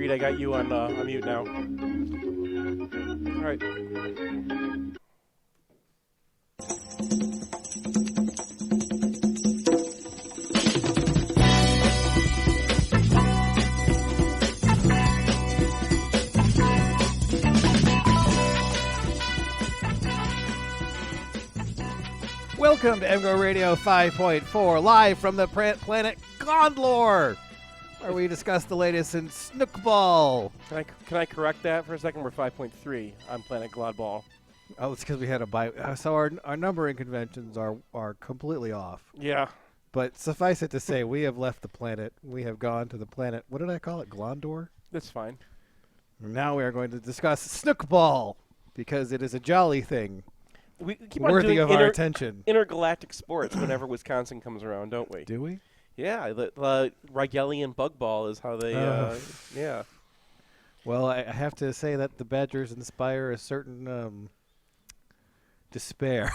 Reid, I got you on mute now. All right. Welcome to MGoRadio 5.4, live from the planet Gondlor, where we discuss the latest in snookball. Can I correct that for a second? We're 5.3 on Planet Glodball. Oh, it's because we had a bye. So our numbering conventions are completely off. Yeah. But suffice it to say, we have left the planet. We have gone to the planet, what did I call it, Glondor? That's fine. Now we are going to discuss snookball, because it is a jolly thing. We keep on worthy doing of our attention. Intergalactic sports whenever Wisconsin comes around, don't we? Do we? Yeah, the Rigelian bug ball is how they. Yeah. Well, I have to say that the Badgers inspire a certain despair.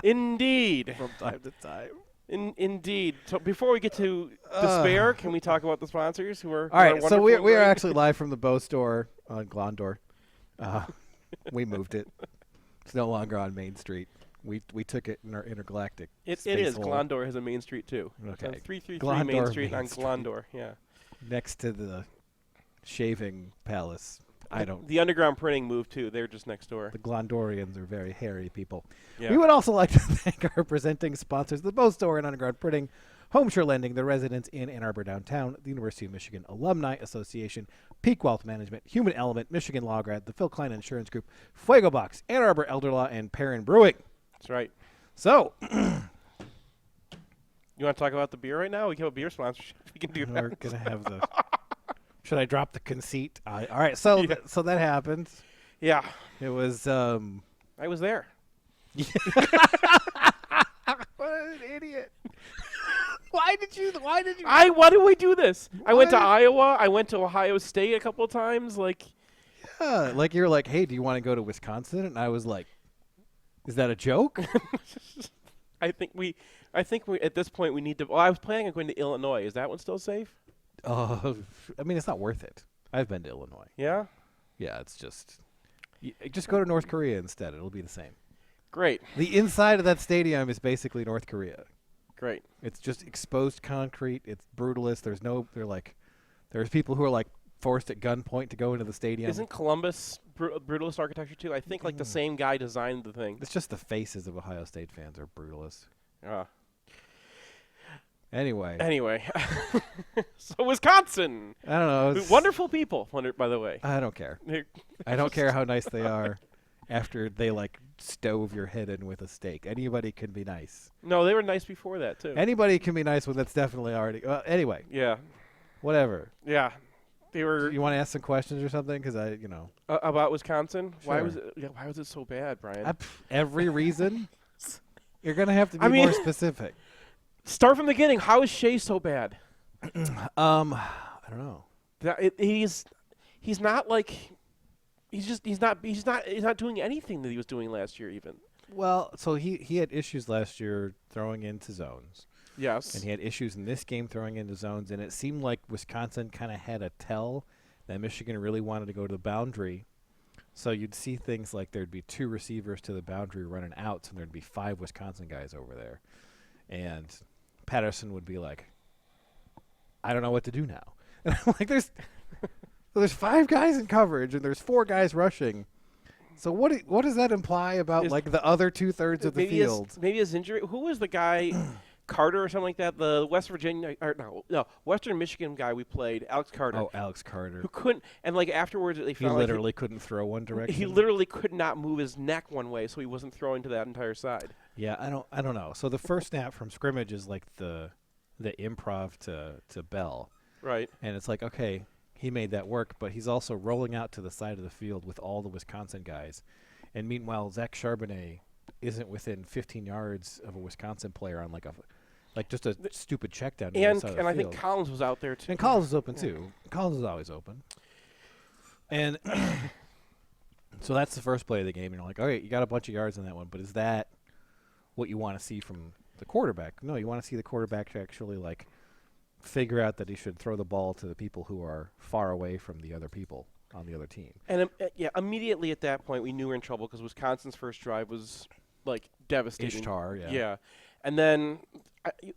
Indeed. From time to time. Indeed. So before we get to despair, can we talk about the sponsors who are? All right. So we are actually live from the Bow Store on Glondor. We moved it. It's no longer on Main Street. We took it in our intergalactic. It is. hole. Glondor has a main street too. Okay. 333 Glondor Main Street Main on Street. Glondor. Yeah. Next to the shaving palace. The underground printing moved too. They're just next door. The Glondorians are very hairy people. Yeah. We would also like to thank our presenting sponsors, the Bow Store and Underground Printing, Homeshore Lending, the residents in Ann Arbor downtown, the University of Michigan Alumni Association, Peak Wealth Management, Human Element, Michigan Law Grad, the Phil Klein Insurance Group, Fuego Box, Ann Arbor Elder Law, and Perrin Brewing. That's right. So, you want to talk about the beer right now? We have a beer sponsorship. We can do that. we're going to have the... Should I drop the conceit? All right, so Yeah. so that happened. Yeah. It was... I was there. What an idiot. Why did you... Why did we do this? I went to Iowa. I went to Ohio State a couple of times. Yeah, like you're like, hey, do you want to go to Wisconsin? And I was like, is that a joke? I think we at this point we need to. Well, I was planning on going to Illinois. Is that one still safe? I mean, it's not worth it. I've been to Illinois. Yeah. Yeah, it's just go to North Korea instead. It'll be the same. Great. The inside of that stadium is basically North Korea. Great. It's just exposed concrete. It's brutalist. There's people who are like forced at gunpoint to go into the stadium. Isn't Columbus brutalist architecture too? I think like the same guy designed the thing. It's just the faces of Ohio State fans are brutalist. Anyway. So Wisconsin. I don't know. Wonderful people, by the way. I don't care. I don't care how nice they are after they like stove your head in with a stake. Anybody can be nice. No, they were nice before that too. Anybody can be nice when that's definitely already. Anyway. Yeah. Whatever. Yeah. They were. You want to ask some questions or something? Because about Wisconsin. Sure. Why was it so bad, Brian? Every reason. You're gonna have to be more specific. Start from the beginning. How is Shea so bad? I don't know. He's not doing anything that he was doing last year even. Well, so he had issues last year throwing into zones. Yes. And he had issues in this game throwing into zones, and it seemed like Wisconsin kind of had a tell that Michigan really wanted to go to the boundary. So you'd see things like there'd be 2 receivers to the boundary running outs, and there'd be 5 Wisconsin guys over there. And Patterson would be like, I don't know what to do now. And I'm like, there's 5 guys in coverage, and there's 4 guys rushing. So what does that imply about like the other 2/3 of the field? Maybe his injury. Who was the guy, Carter or something like that? The Western Michigan guy we played, Alex Carter. Oh, Alex Carter. Who couldn't, and like afterwards they He found literally couldn't throw one direction. He literally could not move his neck one way, so he wasn't throwing to that entire side. Yeah, I don't know. So the first snap from scrimmage is like the improv to Bell. Right. And it's like, okay, he made that work, but he's also rolling out to the side of the field with all the Wisconsin guys. And meanwhile, Zach Charbonnet isn't within 15 yards of a Wisconsin player on like just a stupid check down. And I think Collins was out there too. And Collins was open too. Collins is always open. And so that's the first play of the game. And you're like, all right, you got a bunch of yards on that one, but is that what you want to see from the quarterback? No, you want to see the quarterback actually like figure out that he should throw the ball to the people who are far away from the other people on the other team. And immediately at that point we knew we were in trouble because Wisconsin's first drive was like devastating. Ishtar, yeah. Yeah, and then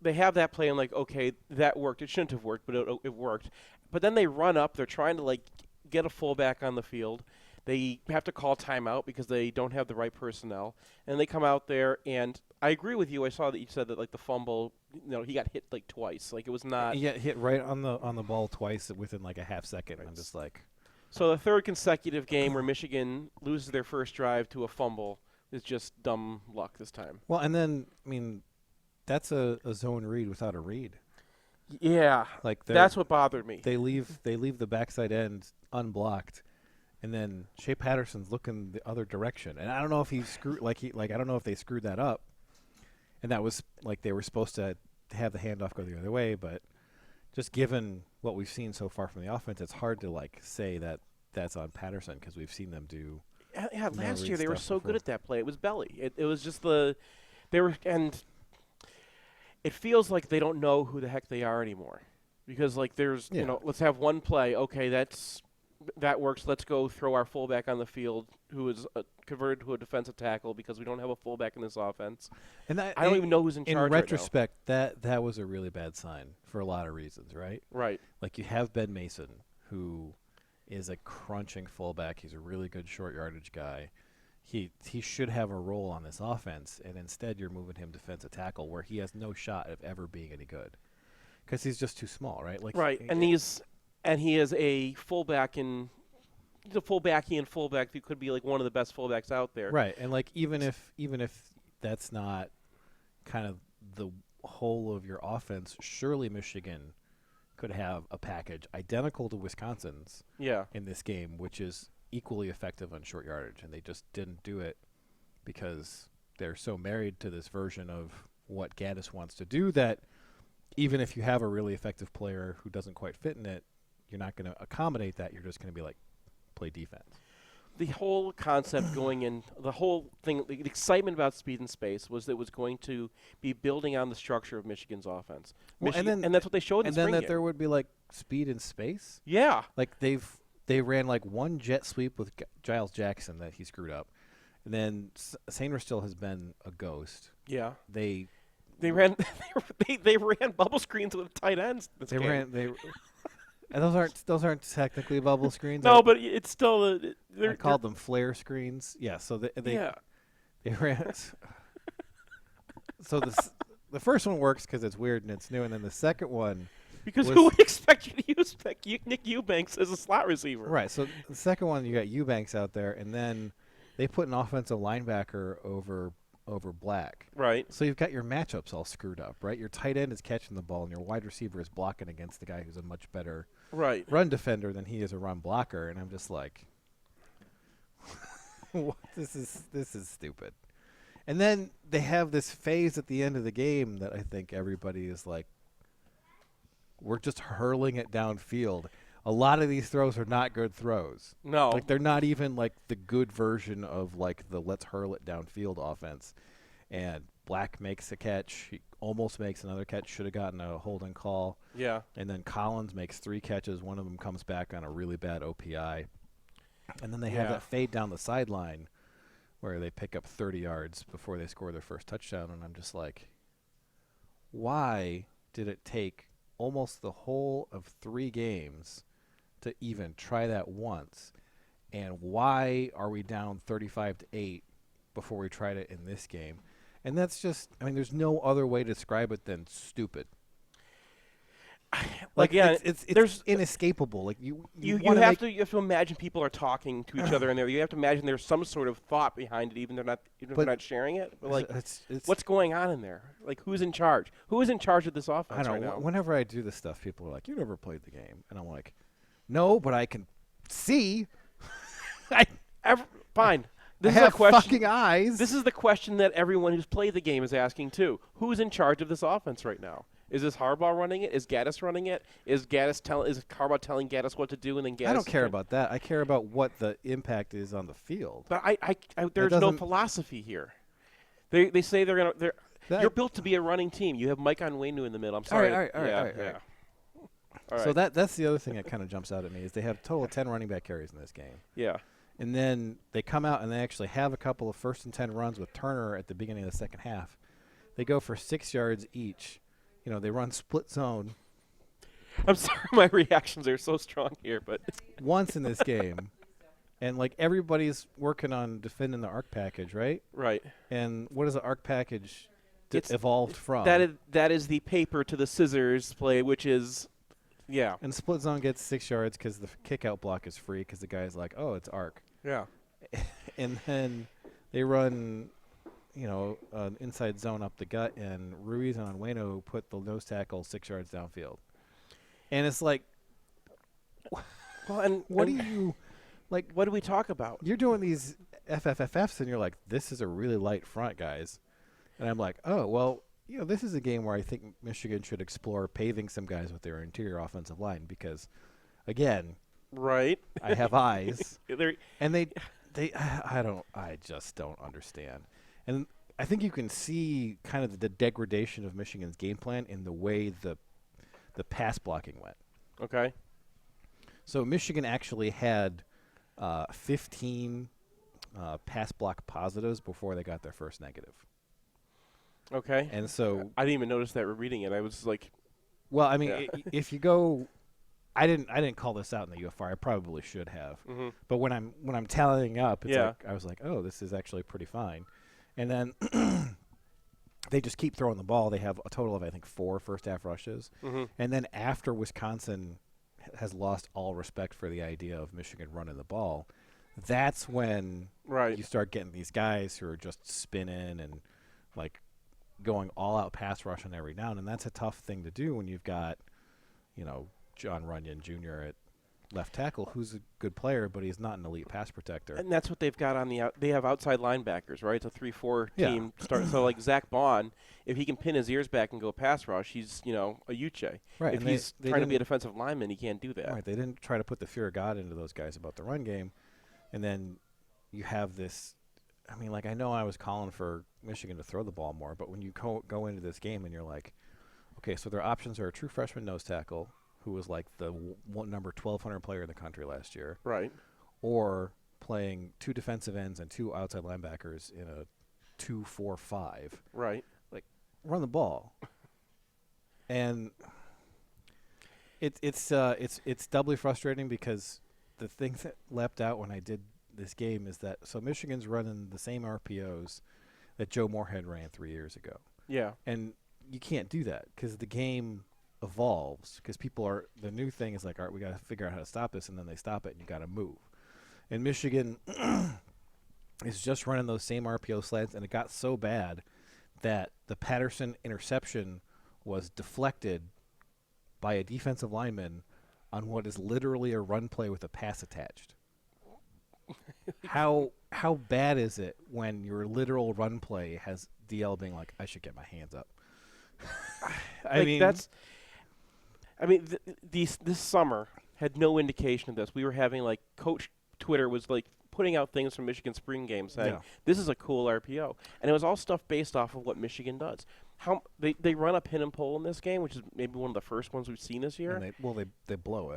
they have that play and like, okay, that worked. It shouldn't have worked, but it worked. But then they run up. They're trying to like get a fullback on the field. They have to call timeout because they don't have the right personnel. And they come out there, and I agree with you. I saw that you said that like the fumble, he got hit like twice. Like it was not. He got hit right on the ball twice within like a half second. Right. I'm just like. So the third consecutive game where Michigan loses their first drive to a fumble is just dumb luck this time. Well, and then I mean, that's a zone read without a read. Yeah, like that's what bothered me. They leave the backside end unblocked. And then Shea Patterson's looking the other direction, and I don't know if he screwed I don't know if they screwed that up, and that was like they were supposed to have the handoff go the other way. But just given what we've seen so far from the offense, it's hard to like say that that's on Patterson because we've seen them do. Yeah, last year they were so good at that play. It was belly. It was just and it feels like they don't know who the heck they are anymore, because like there's let's have one play. Okay, that works. Let's go throw our fullback on the field, who is converted to a defensive tackle because we don't have a fullback in this offense. And I don't even know who's in charge. In retrospect, that was a really bad sign for a lot of reasons, right? Right. Like you have Ben Mason, who is a crunching fullback. He's a really good short yardage guy. He should have a role on this offense, and instead you're moving him defensive tackle where he has no shot of ever being any good because he's just too small, right? Like right, and he is a fullback he's a fullbackian fullback who could be like one of the best fullbacks out there. Right, and like even if that's not kind of the whole of your offense, surely Michigan could have a package identical to Wisconsin's in this game, which is equally effective on short yardage, and they just didn't do it because they're so married to this version of what Gaddis wants to do that even if you have a really effective player who doesn't quite fit in it, you're not going to accommodate that. You're just going to be like, play defense. The whole concept going in, the whole thing, the excitement about speed and space was that it was going to be building on the structure of Michigan's offense. Well, and that's what they showed in the spring And then that game. there would be like speed and space? Yeah. Like they ran like one jet sweep with Giles Jackson that he screwed up. And then Sainer still has been a ghost. Yeah. They ran they ran bubble screens with tight ends. And those aren't technically bubble screens. No, but it's still. I called them flare screens. Yeah, so they ran. So the first one works because it's weird and it's new, and then the second one. Because who would expect you to use Nick Eubanks as a slot receiver? Right. So the second one, you got Eubanks out there, and then they put an offensive linebacker over Black. Right. So you've got your matchups all screwed up, right? Your tight end is catching the ball, and your wide receiver is blocking against the guy who's a much better run defender than he is a run blocker. And I'm just like, this is stupid. And then they have this phase at the end of the game that I think everybody is like, we're just hurling it downfield. A lot of these throws are not good throws. No. Like they're not even like the good version of like the let's hurl it downfield offense. And Black makes a catch. He almost makes another catch. Should have gotten a holding call. Yeah. And then Collins makes 3 catches. One of them comes back on a really bad OPI. And then they have that fade down the sideline where they pick up 30 yards before they score their first touchdown. And I'm just like, why did it take almost the whole of 3 games to even try that once? And why are we down 35-8 before we tried it in this game? And that's just, I mean, there's no other way to describe it than stupid. Like it's inescapable. Like you have to imagine people are talking to each other in there. You have to imagine there's some sort of thought behind it, even if they're not sharing it. But like, what's going on in there? Like, who's in charge? Who is in charge of this offense right now? Whenever I do this stuff, people are like, "You never played the game," and I'm like, "No, but I can see." Fine. I have fucking eyes. This is the question that everyone who's played the game is asking too. Who's in charge of this offense right now? Is this Harbaugh running it? Is Gaddis running it? Is Harbaugh telling Gaddis what to do and then Gaddis? I don't care about that. I care about what the impact is on the field. But there's no philosophy here. They say you're built to be a running team. You have Mike Onwenu in the middle. I'm sorry. All right. All right. So that's the other thing that kind of jumps out at me is they have a total of 10 running back carries in this game. Yeah. And then they come out and they actually have a couple of 1st and 10 runs with Turner at the beginning of the second half. They go for 6 yards each. You know, they run split zone. I'm sorry, my reactions are so strong here, but once in this game. And, like, everybody's working on defending the arc package, right? Right. And what is the arc package evolved from? That is the paper to the scissors play, which is, yeah. And split zone gets 6 yards because the kick-out block is free because the guy's like, oh, it's arc. Yeah. And then they run, you know, an inside zone up the gut, and Ruiz and Onwenu put the nose tackle 6 yards downfield. And it's like, well, and what do you, like, what do we talk about? You're doing these FFFs, and you're like, this is a really light front, guys. And I'm like, oh, well, you know, this is a game where I think Michigan should explore paving some guys with their interior offensive line because, again, right, I have eyes, and I just don't understand. And I think you can see kind of the degradation of Michigan's game plan in the way the pass blocking went. Okay. So Michigan actually had 15 pass block positives before they got their first negative. Okay. And so I didn't even notice that we're reading it. I was like, well, I mean, if you go, I didn't call this out in the UFR. I probably should have. Mm-hmm. But when I'm tallying up, it's like, I was like, oh, this is actually pretty fine. And then they just keep throwing the ball. They have a total of, I think, 4 first-half rushes. Mm-hmm. And then after Wisconsin has lost all respect for the idea of Michigan running the ball, that's when you start getting these guys who are just spinning and, like, going all-out pass rushing every down. And that's a tough thing to do when you've got, you know, John Runyon Jr. at left tackle, who's a good player, but he's not an elite pass protector. And that's what they've got on the they have outside linebackers, right? It's a 3-4 team. So like Zach Bond, if he can pin his ears back and go pass rush, he's, you know, a Uche. Right. If he's trying to be a defensive lineman, he can't do that. Right. They didn't try to put the fear of God into those guys about the run game. And then you have this, I mean, like, I know I was calling for Michigan to throw the ball more, but when you go into this game and you're like, okay, so their options are a true freshman nose tackle, who was like the number 1,200 player in the country last year. Right. Or playing 2 defensive ends and 2 outside linebackers in a 2-4-5. Right. Like, run the ball. And it's doubly frustrating because the thing that leapt out when I did this game is that so Michigan's running the same RPOs that Joe Moorhead ran 3 years ago. Yeah. And you can't do that because the game evolves because the new thing is like, all right, we got to figure out how to stop this, and then they stop it and you got to move. And Michigan is just running those same RPO slants, and it got so bad that the Patterson interception was deflected by a defensive lineman on what is literally a run play with a pass attached. How bad is it when your literal run play has DL being like, I should get my hands up? This summer had no indication of this. We were having, like, Coach Twitter was, like, putting out things from Michigan spring games saying, this is a cool RPO. And it was all stuff based off of what Michigan does. They run a pin and pull in this game, which is maybe one of the first ones we've seen this year. And they blow it.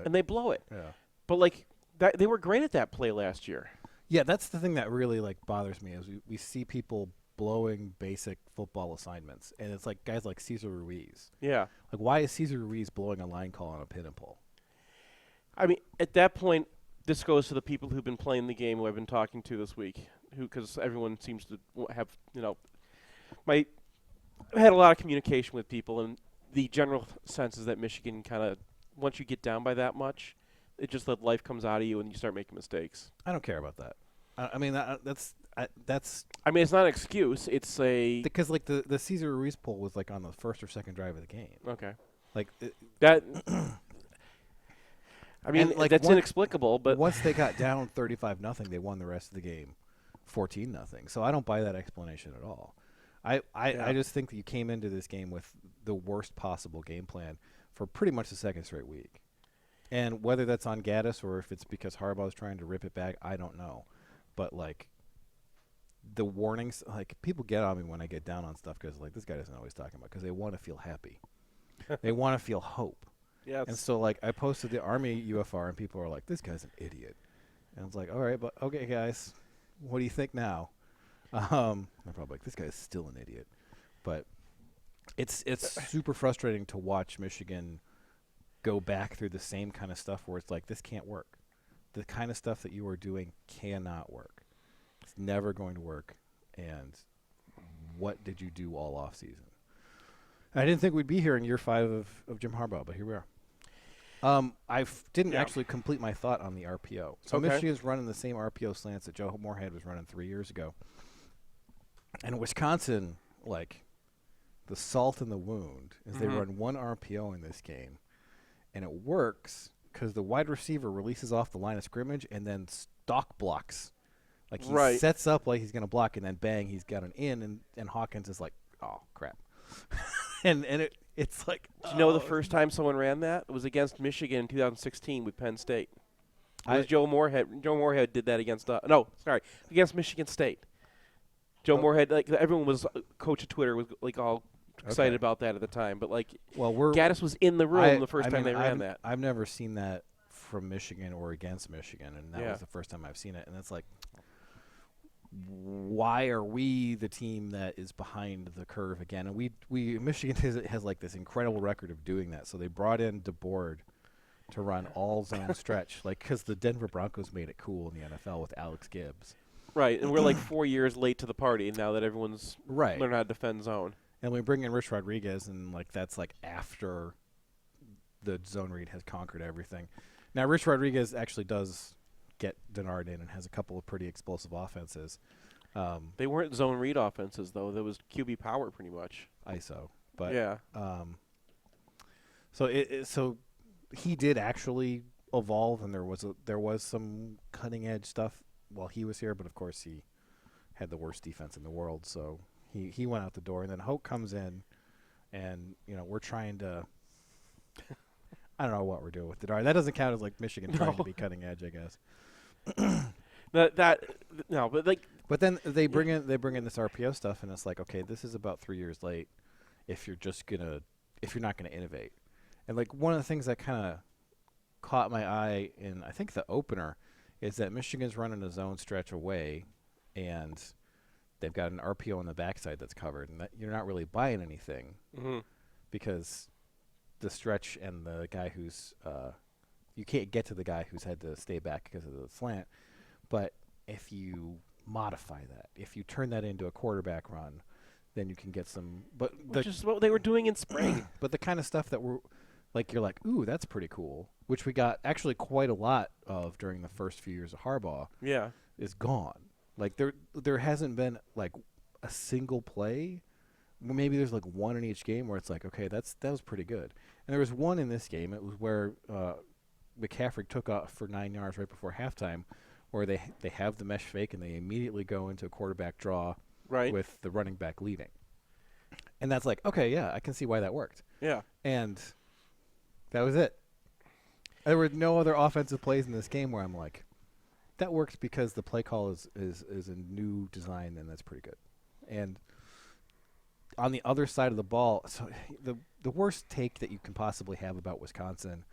And they blow it. Yeah. But, like, they were great at that play last year. Yeah, that's the thing that really, like, bothers me is we see people blowing basic football assignments, and it's like guys like Cesar Ruiz. Yeah. Like, why is Cesar Ruiz blowing a line call on a pin and pull? I mean, at that point, this goes to the people who've been playing the game who I've been talking to this week, because everyone seems to have, you know, I've had a lot of communication with people, and the general sense is that Michigan kind of, once you get down by that much, it just that life comes out of you and you start making mistakes. I don't care about that. I mean, that's. I mean, it's not an excuse. It's a because like the Cesar Ruiz pull was like on the first or second drive of the game. Okay. Like that. I mean, like that's inexplicable. But once they got down 35-0, they won the rest of the game, 14-0. So I don't buy that explanation at all. I just think that you came into this game with the worst possible game plan for pretty much the second straight week. And whether that's on Gaddis or if it's because Harbaugh's trying to rip it back, I don't know. But, like, the warnings, like, people get on me when I get down on stuff because, like, this guy doesn't know what he's talking about because they want to feel happy. They want to feel hope. Yes. And so, like, I posted the Army UFR, and people are like, this guy's an idiot. And it's like, all right, but okay, guys, what do you think now? They're probably like, this guy's still an idiot. But it's super frustrating to watch Michigan go back through the same kind of stuff where it's like, this can't work. The kind of stuff that you are doing cannot work. It's never going to work. And what did you do all off season? I didn't think we'd be here in year 5 of Jim Harbaugh, but here we are. I didn't actually complete my thought on the RPO. So Michigan's running the same RPO slants that Joe Moorhead was running 3 years ago. And Wisconsin, like, the salt in the wound is they run one RPO in this game, and it works because the wide receiver releases off the line of scrimmage and then stock blocks. Like, he sets up like he's going to block, and then bang, he's got an in, and Hawkins is like, oh, crap. and it's like, do you know the first time someone ran that? It was against Michigan in 2016 with Penn State. It was Joe Moorhead. Joe Moorhead did that against against Michigan State. Joe Moorhead, like, everyone was, coach of Twitter was like all excited about that at the time. But like, Gaddis was in the room the first time they ran that. I've never seen that from Michigan or against Michigan, and that was the first time I've seen it. And it's like, why are we the team that is behind the curve again? And we Michigan has like this incredible record of doing that. So they brought in DeBoard to run all zone stretch, like, because the Denver Broncos made it cool in the NFL with Alex Gibbs. Right, and we're like 4 years late to the party now that everyone's learned how to defend zone. And we bring in Rich Rodriguez, and like that's like after the zone read has conquered everything. Now, Rich Rodriguez actually does get Denard in and has a couple of pretty explosive offenses. They weren't zone read offenses, though. There was QB power pretty much. ISO. But so he did actually evolve, and there was some cutting edge stuff while he was here, but of course he had the worst defense in the world, so he went out the door. And then Hoke comes in, and we're trying to I don't know what we're doing with Denard. That doesn't count as like Michigan trying to be cutting edge, I guess. But then they bring in this RPO stuff, and it's like, okay, this is about 3 years late if you're not gonna innovate. And like one of the things that kind of caught my eye in, I think, the opener is that Michigan's running a zone stretch away, and they've got an RPO on the backside that's covered, and that you're not really buying anything because the stretch and the guy who's you can't get to the guy who's had to stay back because of the slant. But if you modify that, if you turn that into a quarterback run, then you can get some. Which is what they were doing in spring. But the kind of stuff that you're like, ooh, that's pretty cool, which we got actually quite a lot of during the first few years of Harbaugh. Yeah, is gone. Like there hasn't been like a single play. Maybe there's like one in each game where it's like, okay, that was pretty good. And there was one in this game. It was where McCaffrey took off for 9 yards right before halftime, where they have the mesh fake and they immediately go into a quarterback draw with the running back leading. And that's like, okay, yeah, I can see why that worked. Yeah. And that was it. There were no other offensive plays in this game where I'm like, that works because the play call is a new design, and that's pretty good. And on the other side of the ball, so the worst take that you can possibly have about Wisconsin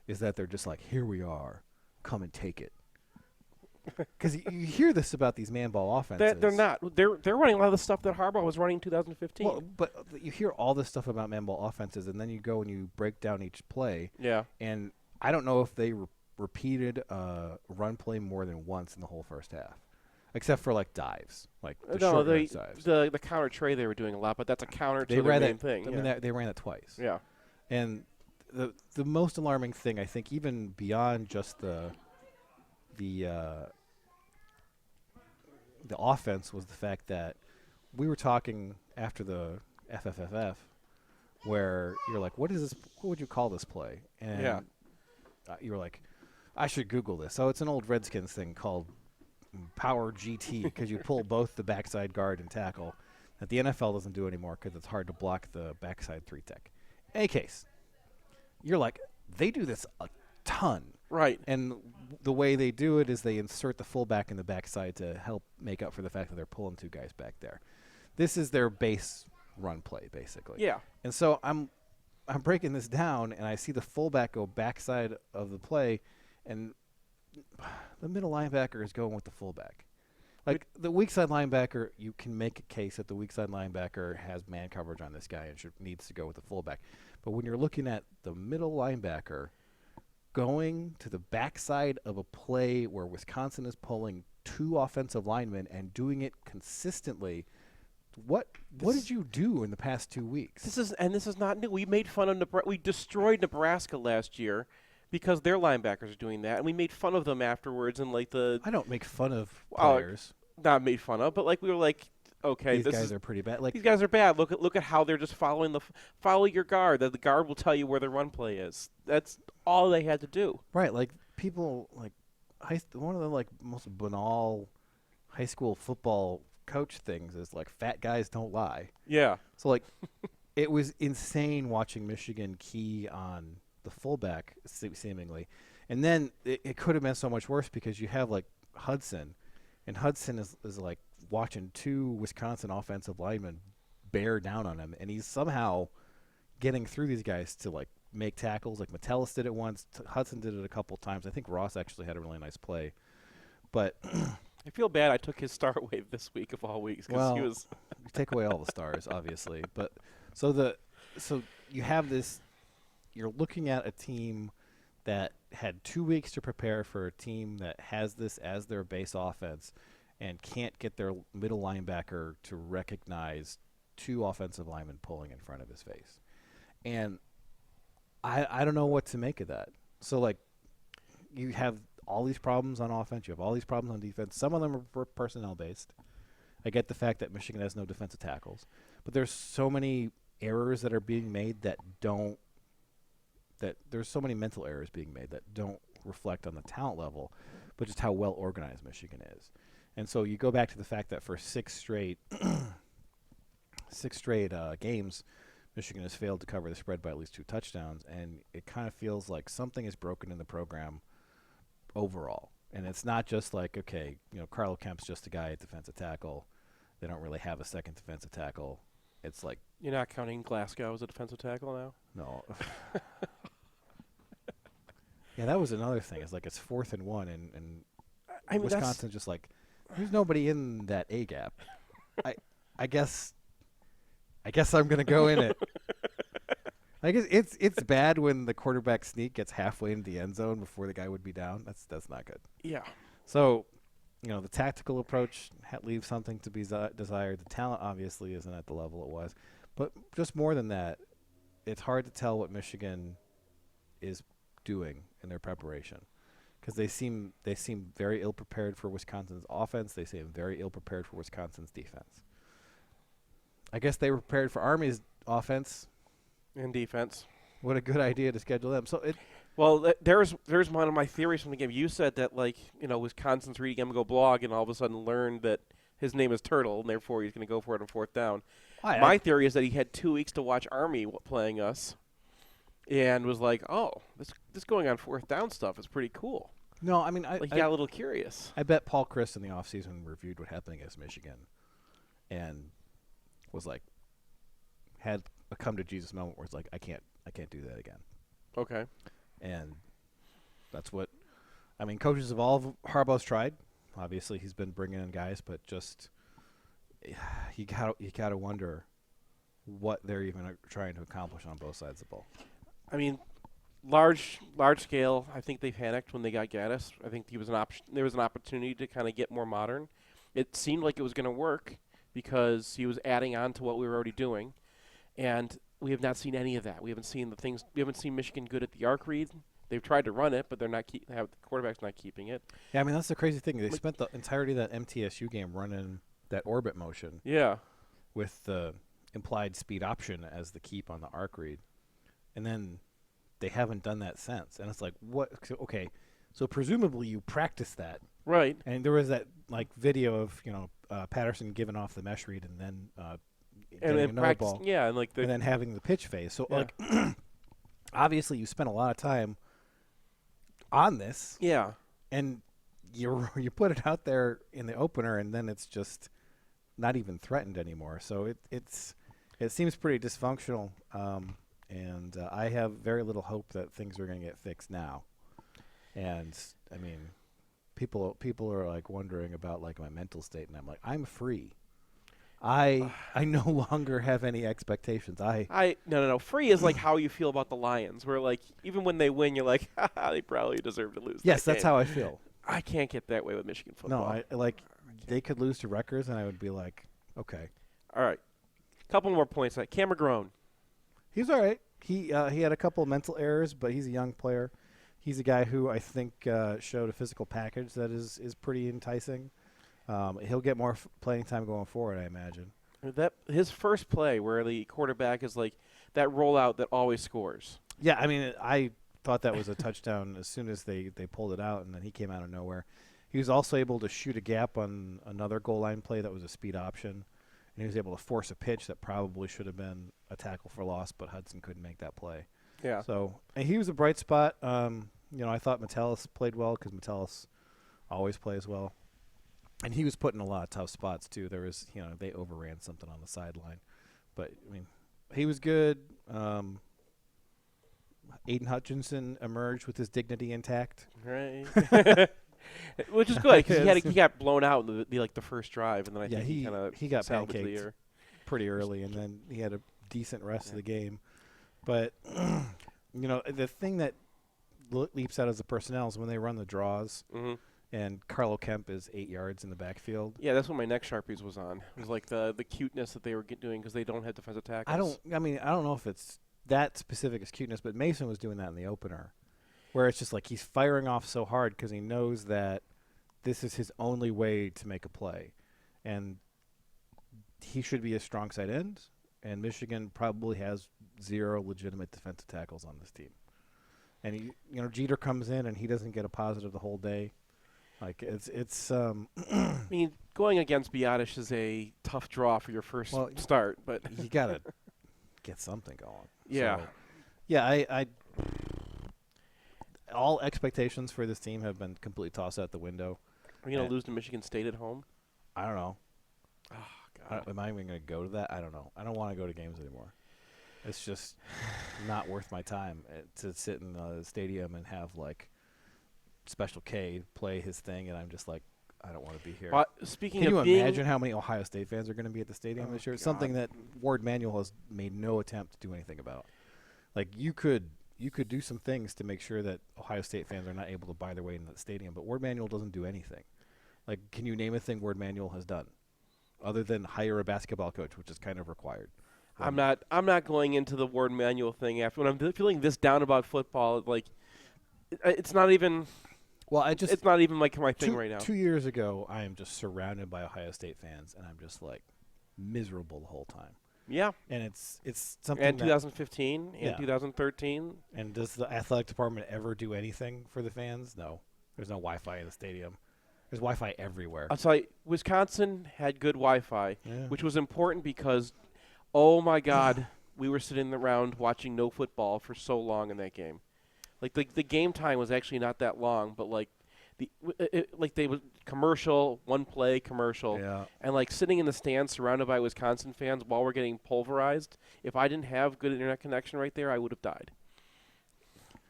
is that they're just like, here we are, come and take it. Because you hear this about these man ball offenses. They're not. They're running a lot of the stuff that Harbaugh was running in 2015. Well, but you hear all this stuff about man ball offenses, and then you go and you break down each play. Yeah. And I don't know if they repeated a run play more than once in the whole first half, except for like dives, like short dives. The counter tray they were doing a lot, but that's a counter to the main thing. I mean, they ran it twice. Yeah. And the most alarming thing, I think, even beyond just the offense, was the fact that we were talking after the FFFF where you're like, what is this? What would you call this play? And you were like, I should Google this. So it's an old Redskins thing called Power GT, because you pull both the backside guard and tackle that the NFL doesn't do anymore because it's hard to block the backside 3-tech. In any case, you're like, they do this a ton. Right. And the way they do it is they insert the fullback in the backside to help make up for the fact that they're pulling two guys back there. This is their base run play, basically. Yeah. And so I'm I'm breaking this down, and I see the fullback go backside of the play, and the middle linebacker is going with the fullback. Like, the weak side linebacker, you can make a case that the weak side linebacker has man coverage on this guy and needs to go with the fullback. But when you're looking at the middle linebacker going to the backside of a play where Wisconsin is pulling 2 offensive linemen and doing it consistently, what did you do in the past 2 weeks? This is not new. We made fun of we destroyed Nebraska last year because their linebackers are doing that, and we made fun of them afterwards. And like I don't make fun of players. Not made fun of, but like we were like, okay, these guys are pretty bad. Like, these guys are bad. Look at how they're just follow your guard. That the guard will tell you where the run play is. That's all they had to do. Right. Like, people like one of the like most banal high school football coach things is like, fat guys don't lie. Yeah. So like, it was insane watching Michigan key on the fullback seemingly, and then it could have been so much worse because you have like Hudson, and Hudson is like watching 2 Wisconsin offensive linemen bear down on him, and he's somehow getting through these guys to like make tackles. Like, Metellus did it once, Hudson did it a couple times. I think Ross actually had a really nice play, but I feel bad I took his star away this week of all weeks because he was. You take away all the stars, obviously, but so you have this. You're looking at a team that had 2 weeks to prepare for a team that has this as their base offense and can't get their middle linebacker to recognize 2 offensive linemen pulling in front of his face. And I don't know what to make of that. So, like, you have all these problems on offense. You have all these problems on defense. Some of them are personnel-based. I get the fact that Michigan has no defensive tackles. But there's so many errors that are being made that there's so many mental errors being made that don't reflect on the talent level, but just how well organized Michigan is. And so you go back to the fact that for 6 straight games, Michigan has failed to cover the spread by at least 2 touchdowns, and it kind of feels like something is broken in the program overall. And it's not just like, okay, Carlo Kemp's just a guy at defensive tackle. They don't really have a second defensive tackle. It's like, you're not counting Glasgow as a defensive tackle now? No. Yeah, that was another thing. It's like it's 4th and 1, and Wisconsin's just like, there's nobody in that A gap. I guess I'm gonna go in it. I guess it's bad when the quarterback sneak gets halfway into the end zone before the guy would be down. That's not good. Yeah. So, the tactical approach leaves something to be desired. The talent obviously isn't at the level it was, but just more than that, it's hard to tell what Michigan is doing in their preparation, because they seem very ill prepared for Wisconsin's offense. They seem very ill prepared for Wisconsin's defense. I guess they were prepared for Army's offense and defense. What a good idea to schedule them. So there's one of my theories from the game. You said that Wisconsin's reading MGO blog and all of a sudden learned that his name is Turtle and therefore he's going to go for it on 4th down. My theory is that he had 2 weeks to watch Army playing us, and was like, "Oh, this going on 4th down stuff is pretty cool." No, I mean, he got a little curious. I bet Paul Chryst in the offseason reviewed what happened against Michigan, and was like, had a come to Jesus moment where it's like, I can't do that again. Okay. And that's what, I mean, coaches of all of Harbaugh's tried. Obviously, he's been bringing in guys, but just you gotta wonder what they're even trying to accomplish on both sides of the ball. I mean, large scale. I think they panicked when they got Gaddis. I think there was an opportunity to kind of get more modern. It seemed like it was going to work because he was adding on to what we were already doing, and we have not seen any of that. We haven't seen Michigan good at the arc read. They've tried to run it, but they're not. The quarterback's not keeping it. Yeah, I mean that's the crazy thing. They spent the entirety of that MTSU game running that orbit motion. Yeah. With the implied speed option as the keep on the arc read, and then they haven't done that since. And it's like, what? Okay, so presumably you practice that, right? And there was that video of Patterson giving off the mesh read and then getting another ball, and then having the pitch phase. So obviously you spent a lot of time on this, and you put it out there in the opener, and then it's just not even threatened anymore. So it seems pretty dysfunctional, and I have very little hope that things are going to get fixed now. And I mean, people are like wondering about like my mental state, and I'm like, I'm free. I no longer have any expectations. No. Free is like how you feel about the Lions, where like even when they win, you're like, they probably deserve to lose. Yes, that that's game. how I feel. I can't get that way with Michigan football. No, they could lose to Rutgers, and I would be like, okay. All right, couple more points. Cam McGrone. He's all right. He had a couple of mental errors, but he's a young player. He's a guy who I think showed a physical package that is pretty enticing. He'll get more playing time going forward, I imagine. That his first play where the quarterback is like that rollout that always scores. Yeah, I mean, I thought that was a touchdown as soon as they pulled it out, and then he came out of nowhere. He was also able to shoot a gap on another goal line play that was a speed option. And he was able to force a pitch that probably should have been a tackle for loss, but Hudson couldn't make that play. Yeah. So and he was a bright spot. I thought Metellus played well because Metellus always plays well. And he was put in a lot of tough spots, too. There was, they overran something on the sideline. But, I mean, he was good. Aiden Hutchinson emerged with his dignity intact. Right. Which is good because he got blown out in the first drive, and then I think he got salvaged the pancaked year pretty early, and then he had a decent rest of the game. But the thing that leaps out as the personnel is when they run the draws, and Carlo Kemp is 8 yards in the backfield. Yeah, that's what my neck Sharpies was on. It was like the cuteness that they were doing because they don't have defensive tackles. I don't know if it's that specific as cuteness, but Mason was doing that in the opener, where it's just like he's firing off so hard because he knows that this is his only way to make a play. And he should be a strong side end, and Michigan probably has 0 legitimate defensive tackles on this team. And Jeter comes in and he doesn't get a positive the whole day. Like it's I mean, going against Biotish is a tough draw for your first start, but you got to get something going. Yeah. So, yeah, I all expectations for this team have been completely tossed out the window. Are you going to lose to Michigan State at home? I don't know. Oh, God. Am I even going to go to that? I don't know. I don't want to go to games anymore. It's just not worth my time to sit in the stadium and have, like, Special K play his thing, and I'm just like, I don't want to be here. Can you imagine how many Ohio State fans are going to be at the stadium this year? It's something that Ward Manuel has made no attempt to do anything about. Like, you could do some things to make sure that Ohio State fans are not able to buy their way into the stadium, but Ward Manuel doesn't do anything. Like, can you name a thing Ward Manuel has done other than hire a basketball coach, which is kind of required? I'm not going into the Ward Manuel thing after when I'm feeling this down about football. Like, it's not even. Well, it's not even like my thing right now. 2 years ago, I am just surrounded by Ohio State fans, and I'm just like miserable the whole time. Yeah, and it's something. And 2015 and 2013. And does the athletic department ever do anything for the fans? No, there's no Wi-Fi in the stadium. There's Wi-Fi everywhere. I'll tell you, Wisconsin had good Wi-Fi, which was important because, oh my God, we were sitting around watching no football for so long in that game. Like the game time was actually not that long, but like they was commercial, one play commercial, and like sitting in the stands surrounded by Wisconsin fans while we're getting pulverized. If I didn't have good internet connection right there, I would have died.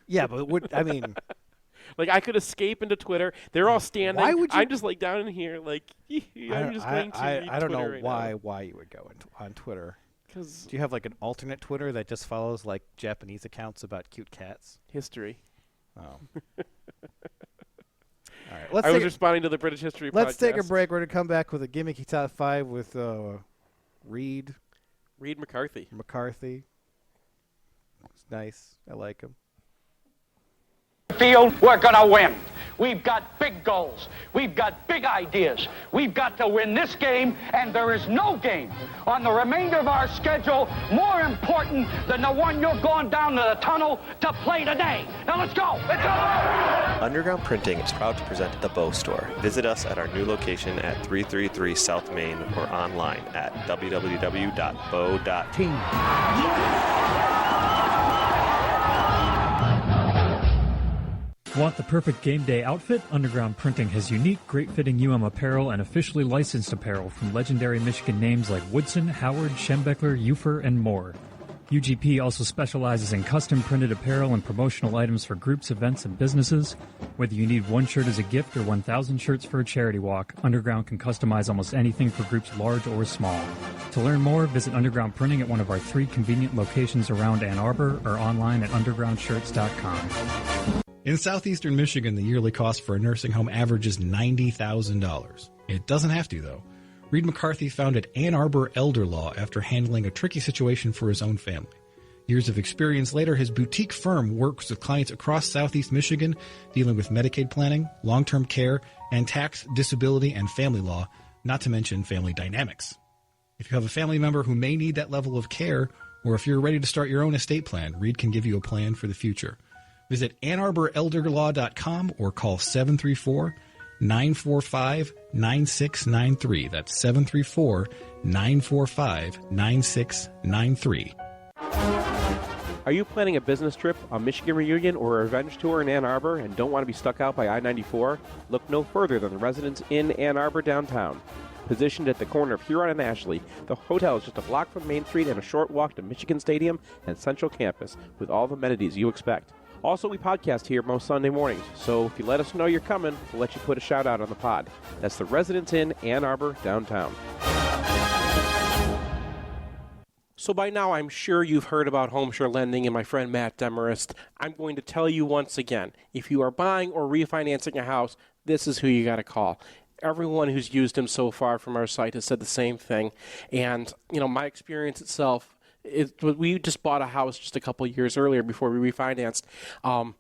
Yeah, but I mean, like I could escape into Twitter. They're all standing. Why would you? I'm just like down in here, like I'm just going to. I don't know right why you would go on Twitter. Do 'Cause you have like an alternate Twitter that just follows like Japanese accounts about cute cats? History. Oh. All right. I was responding to the British History podcast. Let's take a break. We're going to come back with a gimmicky top 5 with Reid. Reid McCarthy. It's nice. I like him. Field, we're going to win. We've got big goals. We've got big ideas. We've got to win this game, and there is no game on the remainder of our schedule more important than the one you're going down to the tunnel to play today. Now let's go. Let's go. Underground Printing is proud to present The Bow Store. Visit us at our new location at 333 South Main or online at www.bow.team. Want the perfect game day outfit? Underground Printing has unique, great-fitting apparel and officially licensed apparel from legendary Michigan names like Woodson, Howard, Schembechler, Ufer, and more. UGP also specializes in custom printed apparel and promotional items for groups, events, and businesses. Whether you need one shirt as a gift or 1,000 shirts for a charity walk, Underground can customize almost anything for groups large or small. To learn more, visit Underground Printing at one of our 3 convenient locations around Ann Arbor or online at undergroundshirts.com. In southeastern Michigan, the yearly cost for a nursing home averages $90,000. It doesn't have to, though. Reid McCarthy founded Ann Arbor Elder Law after handling a tricky situation for his own family. Years of experience later, his boutique firm works with clients across southeast Michigan dealing with Medicaid planning, long-term care, and tax, disability, and family law, not to mention family dynamics. If you have a family member who may need that level of care, or if you're ready to start your own estate plan, Reid can give you a plan for the future. Visit AnnArborElderLaw.com or call 734-945-9693. That's 734-945-9693. Are you planning a business trip, a Michigan reunion, or a revenge tour in Ann Arbor and don't want to be stuck out by I-94? Look no further than the Residence Inn Ann Arbor downtown. Positioned at the corner of Huron and Ashley, the hotel is just a block from Main Street and a short walk to Michigan Stadium and Central Campus with all the amenities you expect. Also, we podcast here most Sunday mornings, so if you let us know you're coming, we'll let you put a shout out on the pod. That's the Residence Inn Ann Arbor downtown. So by now, I'm sure you've heard about Homeshore Lending and my friend Matt Demarest. I'm going to tell you once again, if you are buying or refinancing a house, this is who you got to call. Everyone who's used him so far from our site has said the same thing. And, my experience itself, we just bought a house just a couple of years earlier before we refinanced. And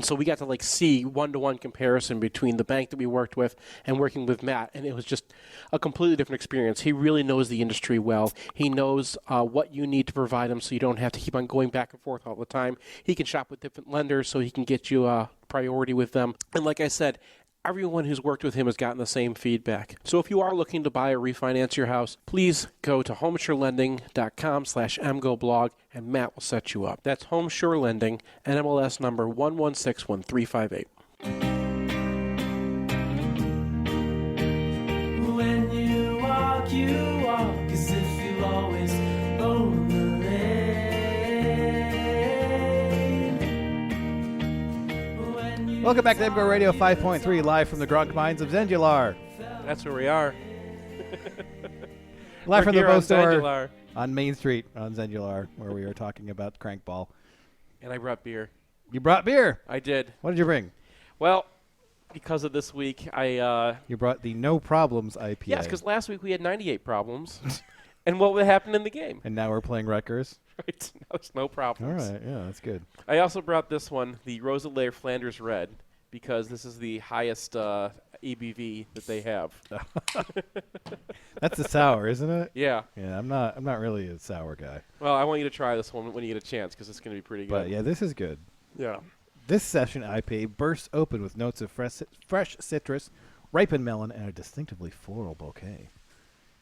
so we got to see one-to-one comparison between the bank that we worked with and working with Matt. And it was just a completely different experience. He really knows the industry well. He knows what you need to provide him so you don't have to keep on going back and forth all the time. He can shop with different lenders so he can get you a priority with them. And like I said, everyone who's worked with him has gotten the same feedback. So if you are looking to buy or refinance your house, please go to homeshorelending.com/MGoBlog and Matt will set you up. That's Homeshore Lending, NMLS number 1161358. When you walk as if you always own the lane. Welcome back to MGoRadio 5.3, live from the drunk minds of Zendular. That's where we are. Live from the here Bow on Store Zendular. on Main Street on Zendular, where we are talking about crankball. And I brought beer. You brought beer. I did. What did you bring? Well, because of this week, You brought the No Problems IPA. Yes, because last week we had 98 problems. And what would happen in the game? And now we're playing Rutgers. Right. Now it's no problems. All right, yeah, that's good. I also brought this one, the Rosa Flanders Red, because this is the highest ABV that they have. That's a sour, isn't it? Yeah. Yeah, I'm not really a sour guy. Well, I want you to try this one when you get a chance, because it's going to be pretty good. But yeah, this is good. Yeah. This session IPA bursts open with notes of fresh citrus, ripened melon, and a distinctively floral bouquet.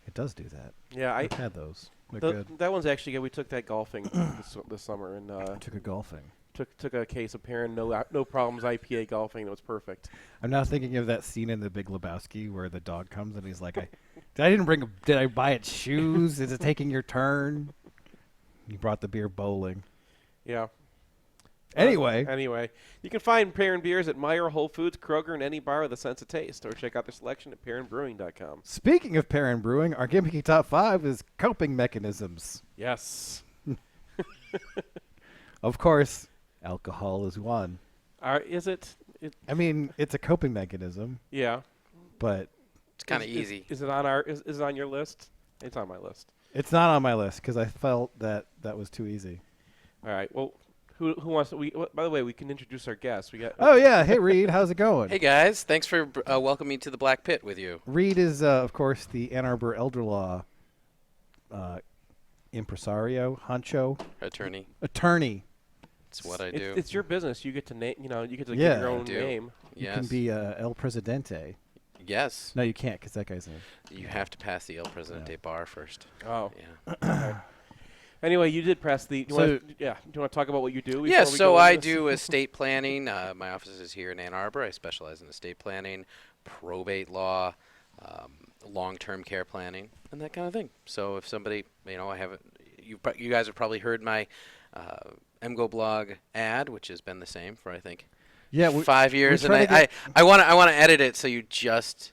It does do that. Yeah, I've had those. They're good. That one's actually good. We took that golfing this summer and Took a golfing. took a case of Perrin No Problems IPA golfing. It was perfect. I'm now thinking of that scene in The Big Lebowski where the dog comes and he's like, did I buy its shoes? Is it taking your turn? You brought the beer bowling. Yeah. Anyway, you can find Perrin beers at Meijer, Whole Foods, Kroger, and any bar with a sense of taste, or check out their selection at PerrinBrewing.com. speaking of Perrin Brewing, our gimmicky top 5 is coping mechanisms. Yes. Of course, alcohol is one. Is it? I mean, it's a coping mechanism, Yeah. but It's kind of easy. Is it on is it on your list? It's on my list. it's not on my list because I felt that was too easy. All right. Well, who wants to? By the way, we can introduce our guests. We got. Oh, yeah. Hey, Reid. How's it going? Hey guys, thanks for welcoming me to the Black Pit with you. Reid is, of course, the Ann Arbor Elder Law impresario, honcho, Attorney. attorney. That's what I do. It's your business. You get to name. You get to Yeah. give your own I do. name. You Yes. can be El Presidente. Yes. No, you can't because that guy's in. You have to pass the El Presidente bar first. Oh. Yeah. Anyway, you did press the. Do you want to talk about what you do? Yeah, before we so go I into this? do estate planning. My office is here in Ann Arbor. I specialize in estate planning, probate law, long-term care planning, and that kind of thing. So if somebody, I have you guys have probably heard my MGO blog ad, which has been the same for I think 5 years, and I want to edit it so you just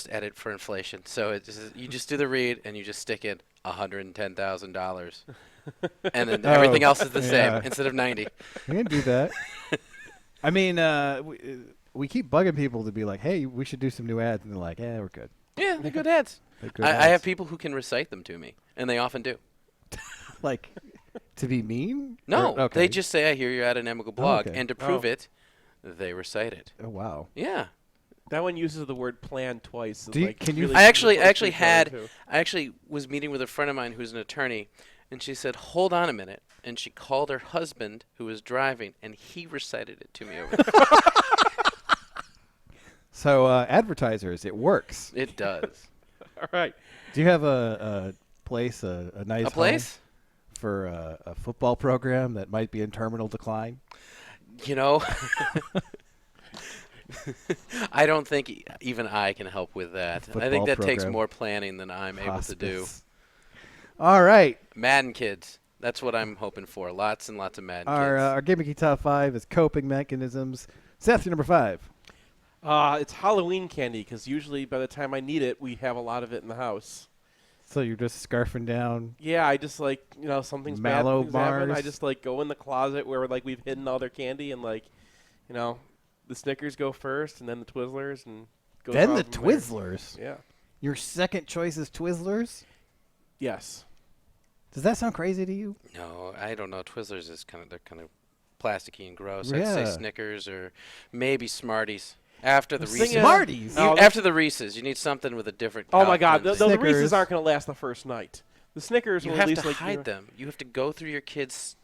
edit for inflation. So you just do the read and you just stick in $110,000, and then everything else is the same instead of 90. We can do that. I mean, we keep bugging people to be like, hey, we should do some new ads, and they're like, yeah, we're good. Yeah, they're good ads. I have people who can recite them to me, and they often do. Like, to be mean? No, they just say, I hear you're at an MGO blog, and to prove it, they recite it. Oh, wow. Yeah. That one uses the word plan twice. I actually was meeting with a friend of mine who's an attorney, and she said, hold on a minute. And she called her husband, who was driving, and he recited it to me over the phone. So, advertisers, it works. It does. All right. Do you have a place, a nice place? For a football program that might be in terminal decline? You know, I don't think even I can help with that. I think that takes more planning than I'm able to do. All right. Madden kids. That's what I'm hoping for. Lots and lots of Madden kids. Our gimmicky top 5 is coping mechanisms. Seth, your number 5. It's Halloween candy, because usually by the time I need it, we have a lot of it in the house. So you're just scarfing down? Yeah, I just something's Mallow bad. bars. I just go in the closet where we've hidden all their candy, and the Snickers go first, and then the Twizzlers, and goes then on the from there. Twizzlers. Yeah. Your second choice is Twizzlers? Yes. Does that sound crazy to you? No, I don't know. Twizzlers is kind of plasticky and gross. Yeah. I'd say Snickers or maybe Smarties. After the Reese's. Smarties? After the Reese's, you need something with a different. Oh my God! content. The Reese's aren't going to last the first night. The Snickers You will have at least to hide them. You have to go through your kids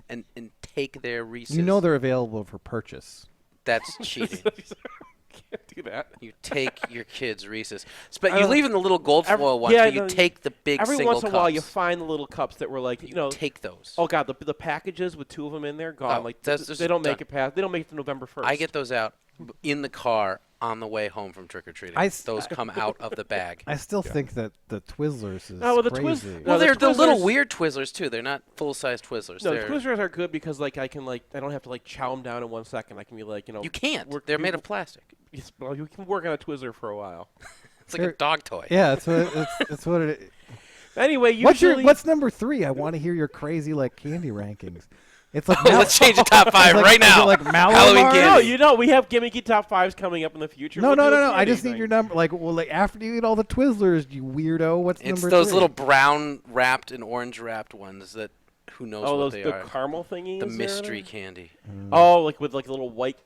and take their Reese's. You know they're available for purchase. That's cheating. Can't do that. You take your kids' Reese's, but you leave in the little gold foil ones. Yeah, but you take the big every single once in a while you find the little cups that were take those. Oh God, the packages with 2 of them in there gone. Oh, They don't make it past. They don't make it to November 1st. I get those out in the car on the way home from trick or treating. Those come out of the bag. I still think that the Twizzlers is the crazy. Well, they're the little weird Twizzlers too. They're not full size Twizzlers. No, the Twizzlers are good because I don't have to chow them down in 1 second. I can be You can't. They're made of plastic. Well, you can work on a Twizzler for a while. It's like a dog toy. Yeah, that's what it is. Anyway, usually what's number 3? I want to hear your crazy candy rankings. It's like let's change the top 5 right now. Is it like Halloween candy. No, we have gimmicky top 5s coming up in the future. No. I just need your number. After you eat all the Twizzlers, you weirdo. What's number 3? It's those little brown wrapped and orange wrapped ones that who knows what they are. The caramel thingies. The mystery candy. Oh, with a little white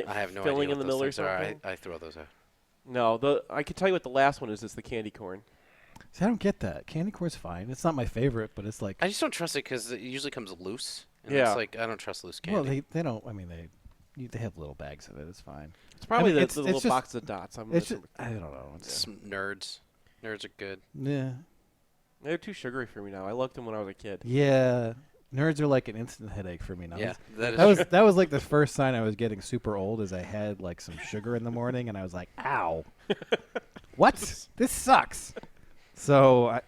I have no filling idea in the what middle or those things are. something. I throw those out. No, I can tell you what the last one is. It's the candy corn. See, I don't get that. Candy corn's fine. It's not my favorite, but it's like I just don't trust it because it usually comes loose. And Yeah. it's I don't trust loose candy. well, they don't. I mean, they have little bags of it. It's fine. It's probably I mean, the little box of dots. I don't know. Some nerds. Nerds are good. Yeah. They're too sugary for me now. I liked them when I was a kid. Yeah. Nerds are like an instant headache for me now. Yeah, that was like the first sign I was getting super old, is I had some sugar in the morning, and I was like, "Ow, what? This sucks." So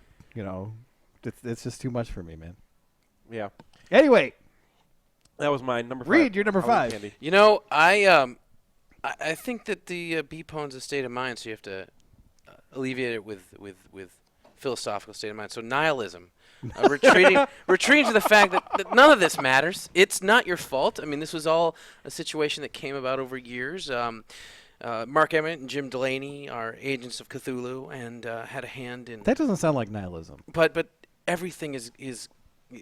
it's just too much for me, man. Yeah. Anyway, that was my number 5. Reid, you're number 5. Candy. I think that the B-pone's a state of mind, so you have to alleviate it with philosophical state of mind. So nihilism. Retreating to the fact that none of this matters. It's not your fault. I mean, this was all a situation that came about over years. Mark Emmett and Jim Delaney are agents of Cthulhu and had a hand in. That doesn't sound like nihilism. But everything is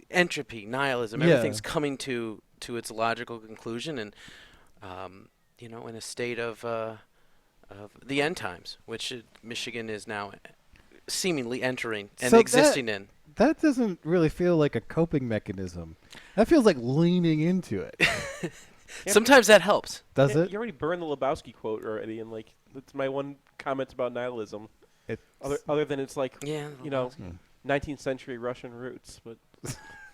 entropy, nihilism. Yeah. Everything's coming to its logical conclusion, and in a state of the end times, which Michigan is now seemingly entering and existing in. That doesn't really feel like a coping mechanism. That feels like leaning into it. Sometimes that helps. Does it? You already burned the Lebowski quote already, and that's my one comment about nihilism. Other than it's 19th century Russian roots, but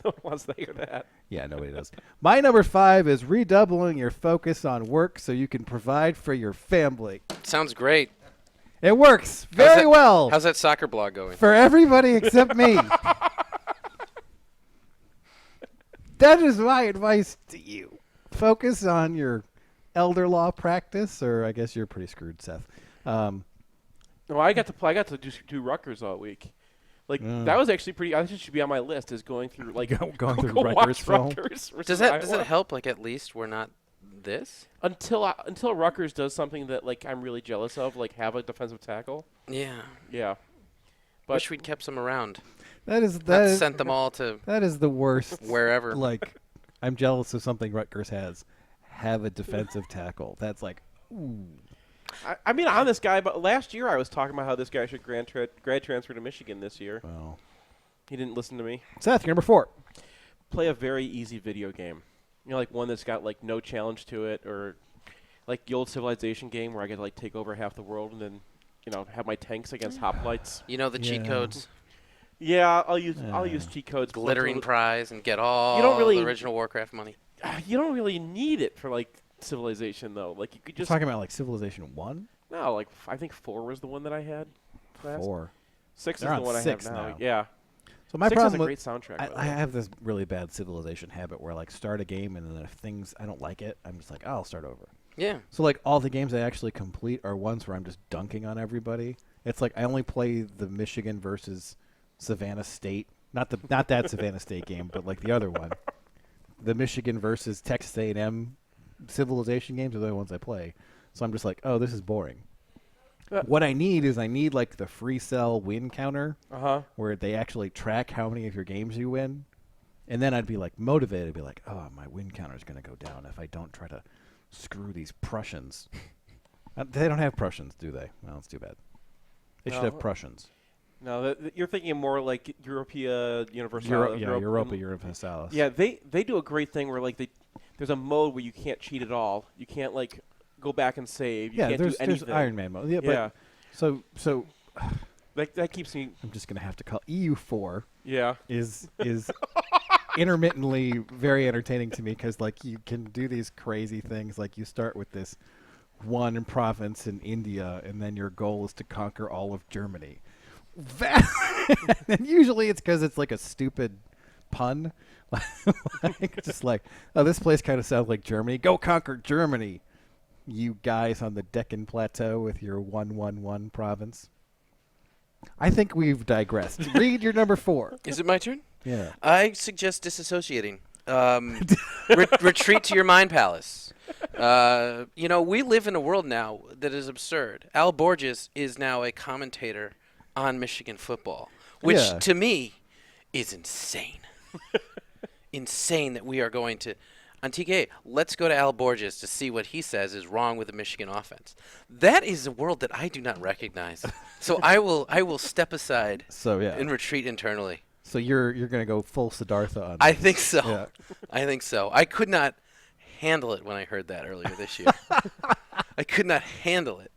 no one wants to hear that. Yeah, nobody does. My number 5 is redoubling your focus on work so you can provide for your family. Sounds great. It works very well. How's that soccer blog going? For everybody except me. That is my advice to you. Focus on your elder law practice, or I guess you're pretty screwed, Seth. No, I got to do Rutgers all week. Like that was actually pretty. I think it should be on my list. Is going through going through go Rutgers film. Does it help? Like at least we're not this until Rutgers does something that like I'm really jealous of, like have a defensive tackle. Yeah. But wish we'd kept some around. Sent them all to. That is the worst. Wherever. Like, I'm jealous of something Rutgers has. Have a defensive tackle. That's like, ooh. I mean, on this guy, but last year I was talking about how this guy should grad transfer to Michigan this year. Well, he didn't listen to me. Seth, you're number 4. Play a very easy video game. You know, like one that's got like no challenge to it, or like the old Civilization game where I get to like take over half the world and then, you know, have my tanks against hoplites. You know the cheat codes. Yeah, I'll use cheat codes. Glittering prize and get all the original Warcraft money. You don't really need it for like Civilization though. Like you could just talking about like Civilization 1. No, like I think 4 was the one that I had. 4. 6 They're is the one I have now. Yeah. So my 6 problem has a great soundtrack. I have this really bad Civilization habit where I like start a game and then if things I don't like it, I'm just like, I'll start over. Yeah. So like all the games I actually complete are ones where I'm just dunking on everybody. It's like I only play the Michigan versus Savannah State, not that Savannah State game, but like the other one, the Michigan versus Texas A&M Civilization games are the only ones I play. So I'm just like, oh, this is boring. What I need is like the free cell win counter, where they actually track how many of your games you win, and then I'd be like motivated. I'd be like, oh, my win counter is going to go down if I don't try to screw these Prussians. They don't have Prussians, do they? Well, it's too bad. They should have Prussians. No, you're thinking more like Europea Universalis. Europa Universalis. Yeah, they do a great thing where like there's a mode where you can't cheat at all. You can't like go back and save. You can't do anything. There's Iron Man mode. Yeah, but so that keeps me. I'm just gonna have to call EU4. Yeah, is intermittently very entertaining to me because like you can do these crazy things. Like you start with this one province in India, and then your goal is to conquer all of Germany. And usually it's because it's like a stupid pun. Like, just like, oh, this place kind of sounds like Germany. Go conquer Germany, you guys on the Deccan Plateau with your 111 province. I think we've digressed. Reid, you're number 4. Is it my turn? Yeah. I suggest disassociating. Retreat to your mind palace. You know, we live in a world now that is absurd. Al Borges is now a commentator on Michigan football, which to me is insane. Insane that we are going to on TK. Let's go to Al Borges to see what he says is wrong with the Michigan offense. That is a world that I do not recognize. So I will step aside. And retreat internally. So you're going to go full Siddhartha on this. I think so. Yeah. I think so. I could not handle it when I heard that earlier this year. I could not handle it.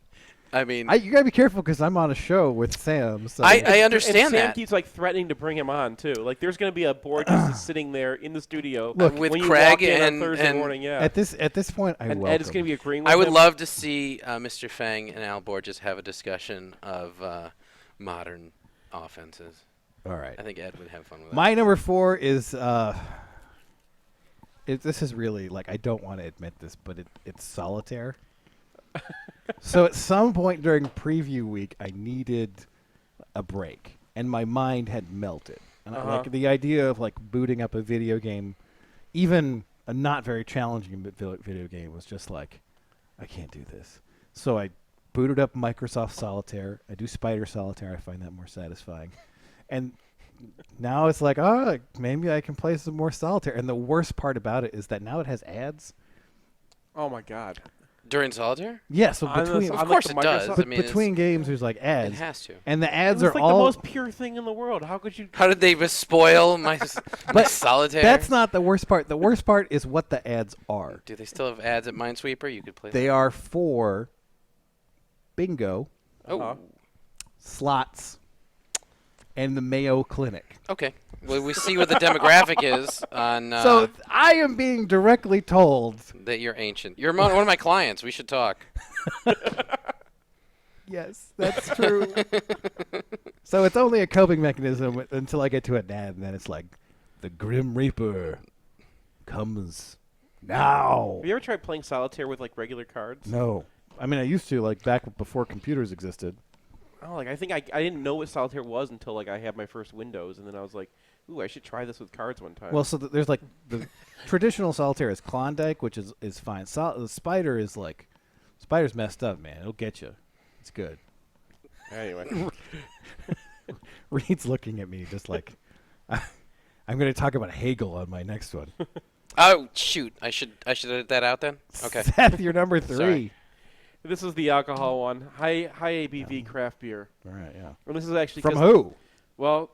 I mean, you gotta be careful because I'm on a show with Sam. So. I understand and that. Sam keeps like threatening to bring him on too. Like there's gonna be a board just sitting there in the studio with when Craig you walk in and on Thursday morning. Yeah. At this point, I welcome. Ed is gonna be agreeing with I would him. love to see Mr. Fang and Al Borges have a discussion of modern offenses. All right. I think Ed would have fun with that. My number 4 is. This is really like I don't want to admit this, but it's solitaire. So at some point during preview week, I needed a break, and my mind had melted. And like the idea of like booting up a video game, even a not very challenging video game, was just like, I can't do this. So I booted up Microsoft Solitaire. I do Spider Solitaire. I find that more satisfying. And now it's like, maybe I can play some more Solitaire. And the worst part about it is that now it has ads. Oh my God. During Solitaire? Yeah, so between of course it does. But between games, there's like ads. It has to. And the ads it's are like all the most pure thing in the world. How could you? How did they spoil my Solitaire? That's not the worst part. The worst part is what the ads are. Do they still have ads at Minesweeper? You could play. They are for bingo, slots, and the Mayo Clinic. Okay. Well, we see what the demographic is on. So I am being directly told that you're ancient. You're one of my clients. We should talk. Yes, that's true. So it's only a coping mechanism until I get to an ad, and then it's like, the Grim Reaper comes now. Have you ever tried playing solitaire with like regular cards? No. I mean, I used to, like, back before computers existed. Oh, like I think I didn't know what solitaire was until like I had my first Windows, and then I was like, ooh, I should try this with cards one time. Well, so there's like the traditional solitaire is Klondike, which is fine. The Spider is like, Spider's messed up, man. It'll get you. It's good. Anyway. Reid's looking at me just like, I'm going to talk about Hegel on my next one. Oh shoot! I should edit that out then. Okay. Seth, you're number 3. Sorry. This is the alcohol one. High ABV craft beer. All right, yeah. And this is actually From who? Well,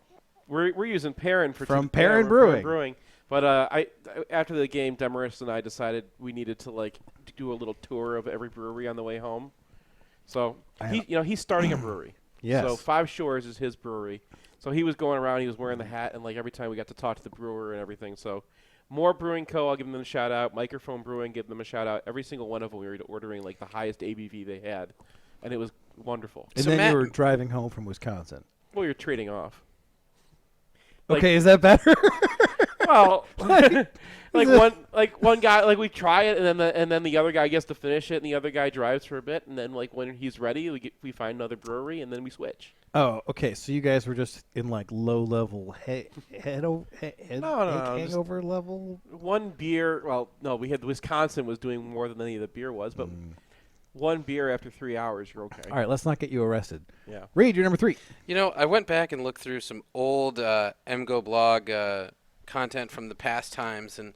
we're using Perrin for From Perrin Brewing. But I after the game, Demarest and I decided we needed to like do a little tour of every brewery on the way home. So he's starting a brewery. Yes. So Five Shores is his brewery. So he was going around. He was wearing the hat, and like every time we got to talk to the brewer and everything. So. More Brewing Co., I'll give them a shout-out. Microphone Brewing, give them a shout-out. Every single one of them, we were ordering like the highest ABV they had, and it was wonderful. And So then Matt, you were driving home from Wisconsin. Well, you're trading off. Okay, is that better? Well, one guy, like we try it, and then the other guy gets to finish it, and the other guy drives for a bit, and then like when he's ready, we find another brewery, and then we switch. Oh, okay. So you guys were just in like low-level hangover level? One beer, well, no, we had Wisconsin was doing more than any of the beer was, but one beer after 3 hours, you're okay. All right, let's not get you arrested. Yeah. Reid, you're number 3. You know, I went back and looked through some old MGO blog content from the past times, and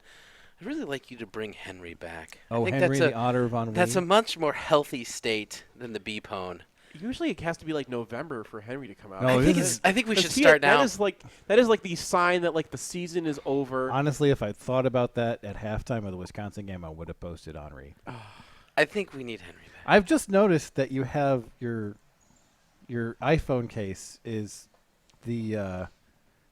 I'd really like you to bring Henry back. Oh, I think Henry, that's the Otter von That's a Wien? much more healthy state than the Beepone. Usually it has to be like November for Henry to come out. No, I think we should start now. That is like the sign that like the season is over. Honestly, if I thought about that at halftime of the Wisconsin game, I would have posted Henry. I think we need Henry back. I've just noticed that you have your iPhone case is the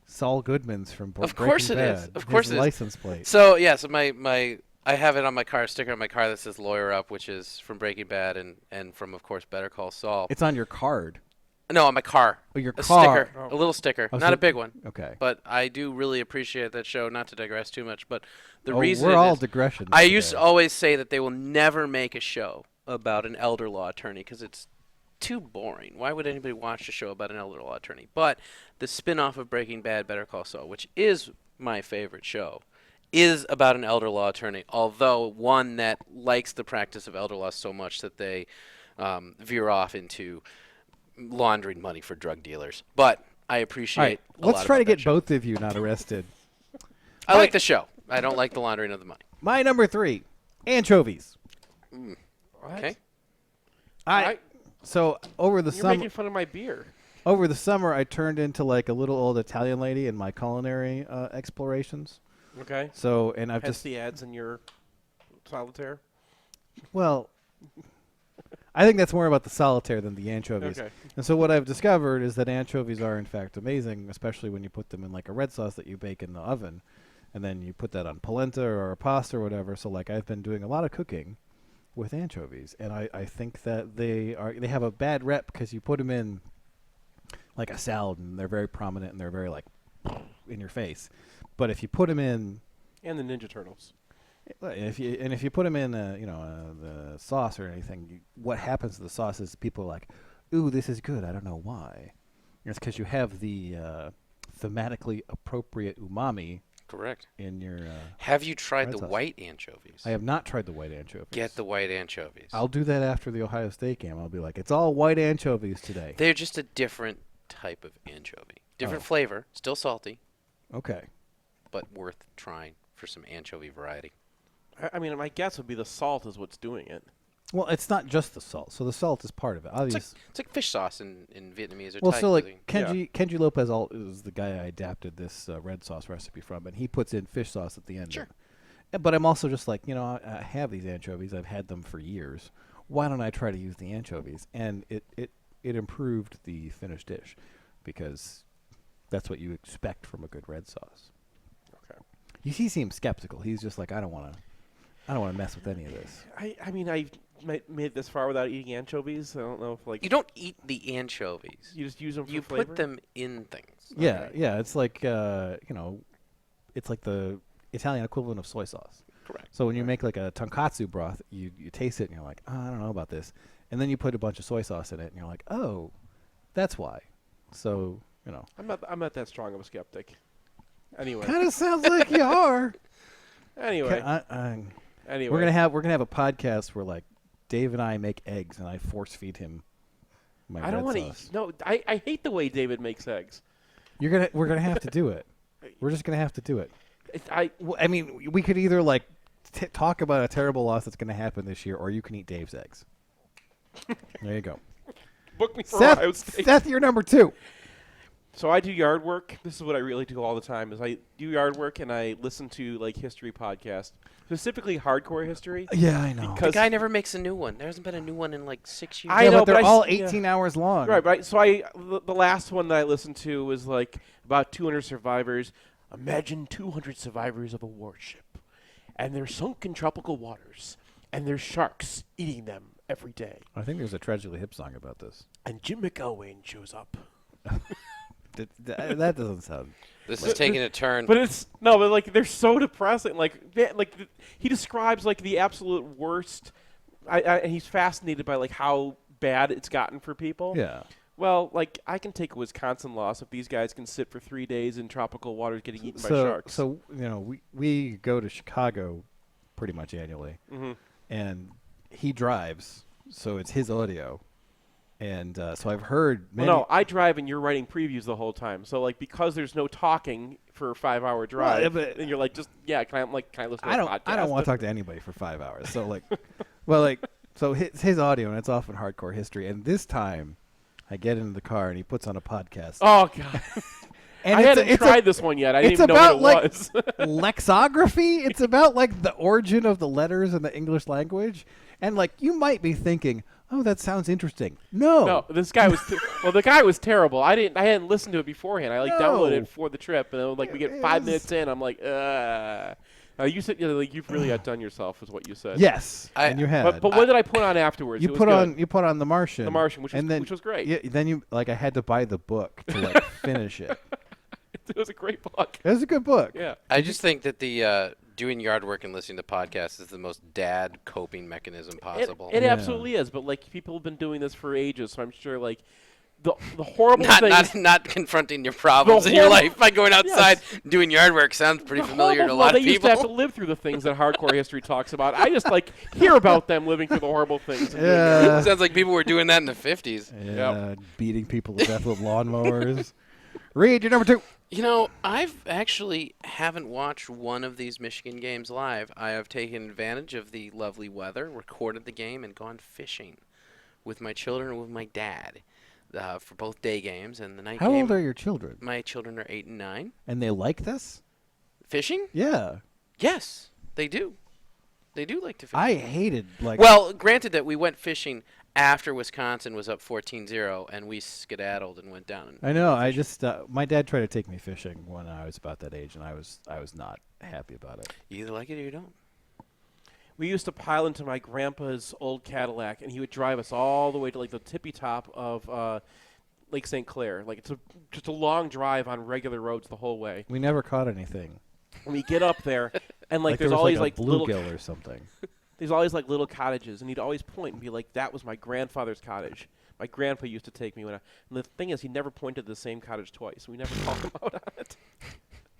Saul Goodman's from Of Breaking course it Bad. is. Of course His it is. license plate. So yeah, so my I have it on my car, sticker on my car that says "Lawyer Up," which is from Breaking Bad and from, of course, Better Call Saul. It's on your card. No, on my car. Oh, your a car. sticker, a little sticker, Oh, not so- a big one. Okay. But I do really appreciate that show. Not to digress too much, but the Oh, reason we're it all is- digressions I used to today. always say that they will never make a show about an elder law attorney because it's too boring. Why would anybody watch a show about an elder law attorney? But the spin-off of Breaking Bad, Better Call Saul, which is my favorite show, is about an elder law attorney, although one that likes the practice of elder law so much that they veer off into laundering money for drug dealers. But I appreciate All right, a let's lot try to about that get show. both of you not arrested. I like the show. I don't like the laundering of the money. My number 3, anchovies. Okay? So over the You're summer, making fun of my beer. over the summer, I turned into like a little old Italian lady in my culinary explorations. Okay. So, and I've Hence just the ads in your solitaire. well, I think that's more about the solitaire than the anchovies. Okay. And so what I've discovered is that anchovies are in fact amazing, especially when you put them in like a red sauce that you bake in the oven, and then you put that on polenta or a pasta or whatever. So like I've been doing a lot of cooking with anchovies, and I think that they have a bad rep because you put them in like a salad and they're very prominent and they're very like in your face. But if you put them in, And the Ninja Turtles. if you put them in, the sauce or anything, what happens to the sauce is people are like, "Ooh, this is good. I don't know why." It's because you have the thematically appropriate umami Correct. in your. Have you tried red the sauce. white anchovies? I have not tried the white anchovies. Get the white anchovies. I'll do that after the Ohio State game. I'll be like, "It's all white anchovies today." They're just a different type of anchovy. Different flavor, still salty, Okay. but worth trying for some anchovy variety. I mean, my guess would be the salt is what's doing it. Well, it's not just the salt. So the salt is part of it. Obviously. It's like fish sauce in Vietnamese or Well, Thai so cuisine. like Kenji Lopez is the guy I adapted this red sauce recipe from, and he puts in fish sauce at the end. Sure. But I'm also just like, I have these anchovies. I've had them for years. Why don't I try to use the anchovies? And it improved the finished dish because that's what you expect from a good red sauce. Okay. He seems skeptical. He's just like, I don't want to mess with any of this. I mean, I made it this far without eating anchovies. I don't know if like You don't eat the anchovies. you just use them for You flavor. put them in things. Yeah, Okay. yeah. It's like it's like the Italian equivalent of soy sauce. Correct. So when you make like a tonkatsu broth, you taste it and you're like, oh, I don't know about this. And then you put a bunch of soy sauce in it and you're like, oh, that's why. So, I'm not that strong of a skeptic. Anyway. Kind of sounds like you are. Anyway. Anyway. We're gonna have a podcast where like Dave and I make eggs and I force feed him my I don't want to eat. No, I hate the way David makes eggs. We're gonna have to do it. We're just gonna have to do it. I mean, we could either like talk about a terrible loss that's gonna happen this year, or you can eat Dave's eggs. There you go. Book me for Ohio State. Seth, you're number 2. So I do yard work. This is what I really do all the time. Is I do yard work and I listen to like history podcasts, specifically hardcore history. Yeah, I know. The guy never makes a new one. There hasn't been a new one in like 6 years. I know, but they're all 18 hours long. Right. So the last one that I listened to was like about 200 survivors. Imagine 200 survivors of a warship, and they're sunk in tropical waters, and there's sharks eating them every day. I think there's a Tragically Hip song about this. And Jim McElwain shows up. That doesn't sound. This is taking a turn. But like they're so depressing. He describes like the absolute worst. And he's fascinated by like how bad it's gotten for people. Yeah. Well, like I can take a Wisconsin loss if these guys can sit for 3 days in tropical waters getting eaten by sharks. So we go to Chicago pretty much annually, and he drives, so it's his audio. And so I've heard many. Well, no, I drive and you're writing previews the whole time. So like because there's no talking for a 5-hour drive, and you're like, can I listen to a podcast? I don't want to talk to anybody for 5 hours. So like, so his audio, and it's often hardcore history. And this time, I get into the car and he puts on a podcast. Oh God. And I hadn't tried this one yet. I didn't even know what it was. Lexography. It's about like the origin of the letters in the English language. And like you might be thinking, oh, that sounds interesting. No, this guy was the guy was terrible. I hadn't listened to it beforehand. I downloaded it for the trip, and then we get 5 minutes in. I'm like, you said you've really outdone yourself, is what you said. Yes, and you had. But what did I put on afterwards? You put on The Martian. The Martian, which was great. Yeah, then I had to buy the book to like finish it. It was a great book. It was a good book. Yeah. I just think that the doing yard work and listening to podcasts is the most dad coping mechanism possible. It absolutely is, but like people have been doing this for ages, so I'm sure like the horrible things. Not confronting your problems in your life by going outside doing yard work sounds pretty familiar to a lot of people. They used to have to live through the things that hardcore history talks about. I just like hear about them living through the horrible things. Yeah. It sounds like people were doing that in the 50s. Yeah, beating people to death with lawnmowers. Reid, you're number 2. I've actually haven't watched one of these Michigan games live. I have taken advantage of the lovely weather, recorded the game, and gone fishing with my children and with my dad for both day games and the night game. How old are your children? My children are 8 and 9. And they like this? Fishing? Yeah. Yes, they do. They do like to fish. I hated Well, granted that we went fishing after Wisconsin was up 14-0, and we skedaddled and went down. I know. I just my dad tried to take me fishing when I was about that age, and I was not happy about it. You either like it or you don't. We used to pile into my grandpa's old Cadillac, and he would drive us all the way to like the tippy top of Lake St. Clair. Like it's just a long drive on regular roads the whole way. We never caught anything. And we get up there, and like there's there was always like little bluegill or something. There's always like little cottages, and he'd always point and be like, "That was my grandfather's cottage." My grandpa used to take me and the thing is, he never pointed to the same cottage twice. We never called him out on it.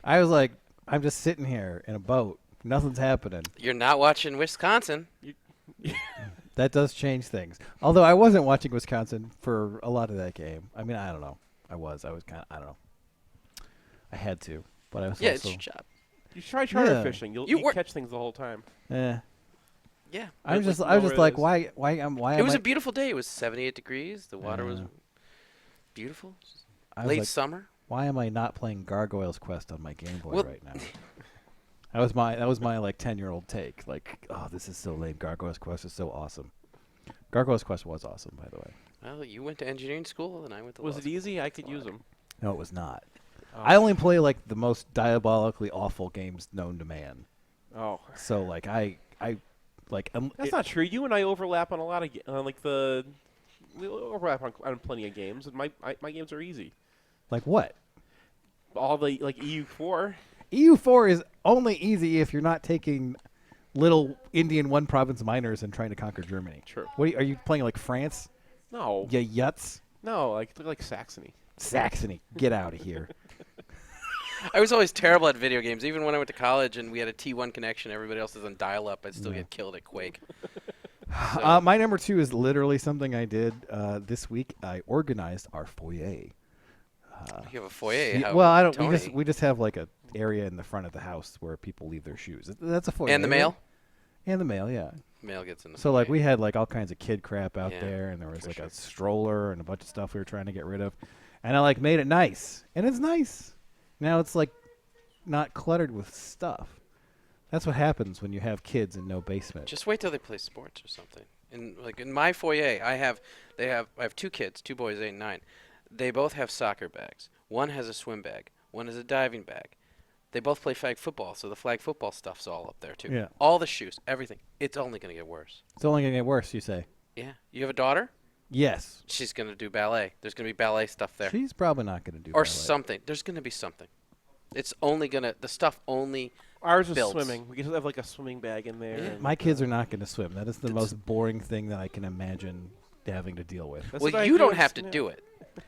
I was like, I'm just sitting here in a boat. Nothing's happening. You're not watching Wisconsin. That does change things. Although I wasn't watching Wisconsin for a lot of that game. I mean, I don't know. I was kind of, I don't know. I had to, but I was also. It's your job. You try charter fishing. You catch things the whole time. Yeah. I was just like, why? It was a beautiful day. It was 78 degrees. The water was beautiful. Late summer. Why am I not playing Gargoyles Quest on my Game Boy right now? That was my like 10-year-old take. Like, oh, this is so lame. Gargoyles Quest is so awesome. Gargoyles Quest was awesome, by the way. Well, you went to engineering school, and I went to. Was it easy? I could use them. No, it was not. I only play like the most diabolically awful games known to man. Oh. So like that's not true. You and I overlap on a lot of we overlap on plenty of games, and my games are easy. Like what? All the like EU4. EU4 is only easy if you're not taking little Indian one province minors and trying to conquer Germany. True. What are you playing like France? No. Yeah, Yuts. No, like Saxony. Saxony. Get out of here. I was always terrible at video games. Even when I went to college and we had a T1 connection, everybody else is on dial-up. I'd still get killed at Quake. So. My number 2 is literally something I did this week. I organized our foyer. You have a foyer. Well, I don't. Tony. We just have like a area in the front of the house where people leave their shoes. That's a foyer. And the mail? And the mail, yeah. Mail gets in the So foyer. like we had like all kinds of kid crap out Yeah, there, and there was like sure. a stroller and a bunch of stuff we were trying to get rid of, and I like made it nice, and it's nice. Now it's like not cluttered with stuff. That's what happens when you have kids and no basement. Just wait till they play sports or something. In my foyer, I have 2 kids, 2 boys, 8 and 9. They both have soccer bags. One has a swim bag. One has a diving bag. They both play flag football, so the flag football stuff's all up there too. Yeah. All the shoes, everything. It's only gonna get worse. It's only gonna get worse, you say? Yeah. You have a daughter? Yes. She's gonna do ballet. There's gonna be ballet stuff there. She's probably not gonna do. Or ballet. something. There's gonna be something. It's only gonna the stuff only. Ours is builds. swimming. We just have like a swimming bag in there. Yeah. and, My kids are not gonna swim. That is the most boring thing that I can imagine having to deal with. That's what I Well, you don't do, have to yeah. do it.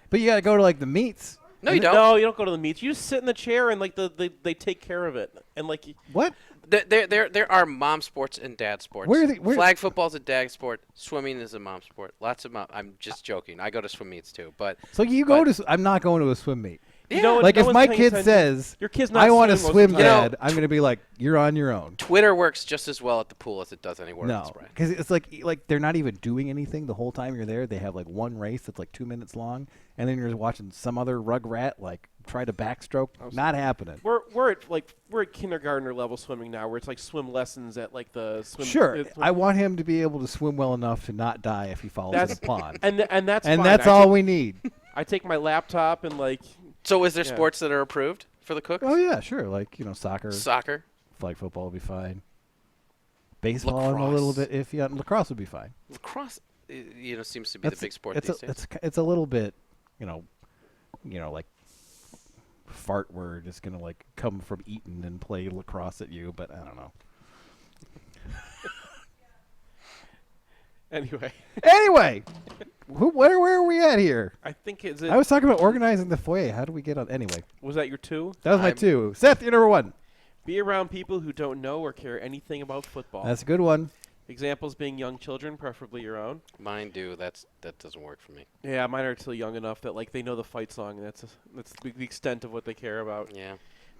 But you gotta go to like the meets. No, you don't. No, you don't go to the meets. You just sit in the chair and like they take care of it. And like What? There are mom sports and dad sports. Where- Flag football's a dad sport. Swimming is a mom sport. Lots of mom. I'm just joking. I go to swim meets too, but So you go to? I'm not going to a swim meet. yeah. You know what? Like no if one's my paying kid attention. says, Your kid's not "I want to swimming most swim, of the time. Dad," I'm going to be like, "You're on your own." Twitter works just as well at the pool as it does anywhere else, No, Brian. because it's like they're not even doing anything the whole time you're there. They have like one race that's like 2 minutes long, and then you're just watching some other rugrat like try to backstroke. Not happening. We're at kindergartner level swimming now, where it's like swim lessons at like the swim. Sure, swim- I want him to be able to swim well enough to not die if he falls in a pond, and that's and fine. that's I all take- we need. I take my laptop and like So is there Yeah. sports that are approved for the cooks? Oh yeah, sure. Like soccer, Soccer. flag football will be fine. Baseball, I'm a little Lacrosse. bit iffy on. Lacrosse would be fine. Lacrosse, seems to be the big sport these days. It's a little bit, like fart word is gonna like come from Eton and play lacrosse at you, but I don't know. anyway. Where are we at here? I think I was talking about organizing the foyer. How do we get on? Anyway, was that your 2? that was my 2. Seth, you're number 1. Be around people who don't know or care anything about football. That's a good one. Examples being young children, preferably your own. Mine do. That doesn't work for me. Yeah, mine are still young enough that like they know the fight song. And that's the extent of what they care about. Yeah.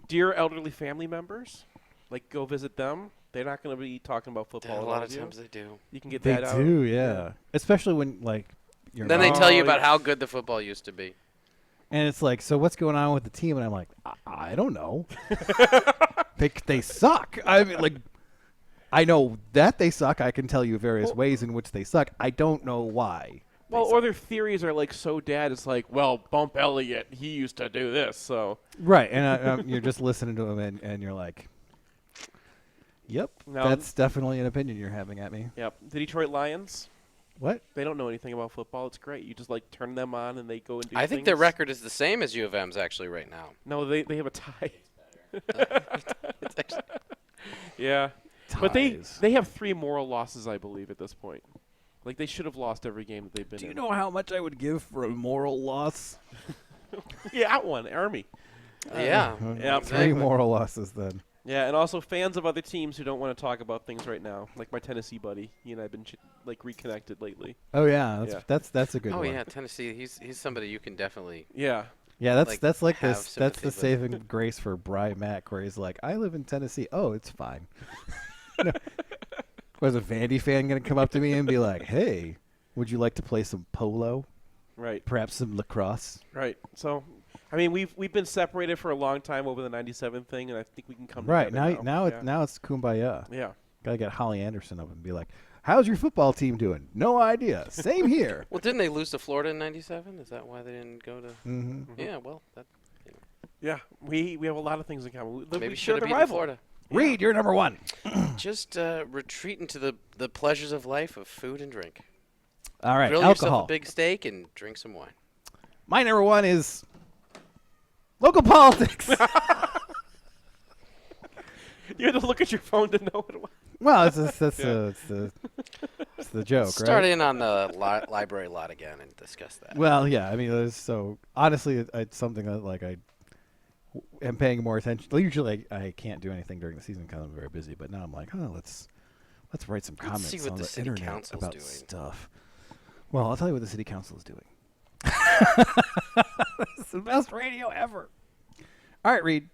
Dear elderly family members, like go visit them. They're not going to be talking about football. A with lot all of you. times they do. You can get They that out. do, yeah. Especially when like you're. Then they tell you Oh, about yeah. how good the football used to be. And it's like, so what's going on with the team? And I'm like, I don't know. They suck. I mean, like, I know that they suck. I can tell you various ways in which they suck. I don't know why. Well, or their theories are like so dad. It's like, well, Bump Elliott, he used to do this, so. Right, and you're just listening to him, and you're like, yep, No. that's definitely an opinion you're having at me. Yep. The Detroit Lions. What? They don't know anything about football. It's great. You just like turn them on and they go and do I think things. their record is the same as U of M's actually right now. No, they have a tie. It's actually, Yeah. But Ties. they have 3 moral losses, I believe, at this point. Like they should have lost every game that they've been Do you in. know how much I would give for a moral loss? Yeah, one Army. yeah. Yeah, Three moral losses then. Yeah, and also fans of other teams who don't want to talk about things right now, like my Tennessee buddy. He and I've been reconnected lately. Oh yeah, Yeah. that's a good Oh one. yeah, Tennessee. He's somebody you can definitely. Yeah. Yeah, that's like, that's like have this. That's the sympathy saving grace for Bry Mack, where he's like, "I live in Tennessee. Oh, it's fine." Was a Vandy fan going to come up to me and be like, "Hey, would you like to play some polo? Right. Perhaps some lacrosse?" Right. So, I mean, we've been separated for a long time over the '97 thing, and I think we can come Right together now now. it's kumbaya. Yeah. Gotta get Holly Anderson up and be like, "How's your football team doing?" No idea. Same here. Well, didn't they lose to Florida in '97? Is that why they didn't go to? Mm-hmm. Yeah. Well, that Yeah. We have a lot of things in common. maybe we should share have the beaten rival. Florida. Reid, you're number 1. Just retreat into the pleasures of life of food and drink. All right, Grill yourself alcohol. a big steak and drink some wine. My number 1 is local politics. You had to look at your phone to know what it was. Well, it's the joke, Start right? in on the library lot again and discuss that. Well, yeah. I mean, so honestly, it's something that like I am paying more attention. Usually, I can't do anything during the season because I'm very busy. But now I'm like, oh, let's write some comments see what on the the city internet council's about doing. stuff. Well, I'll tell you what the city council is doing. It's the best radio ever. All right, Reid.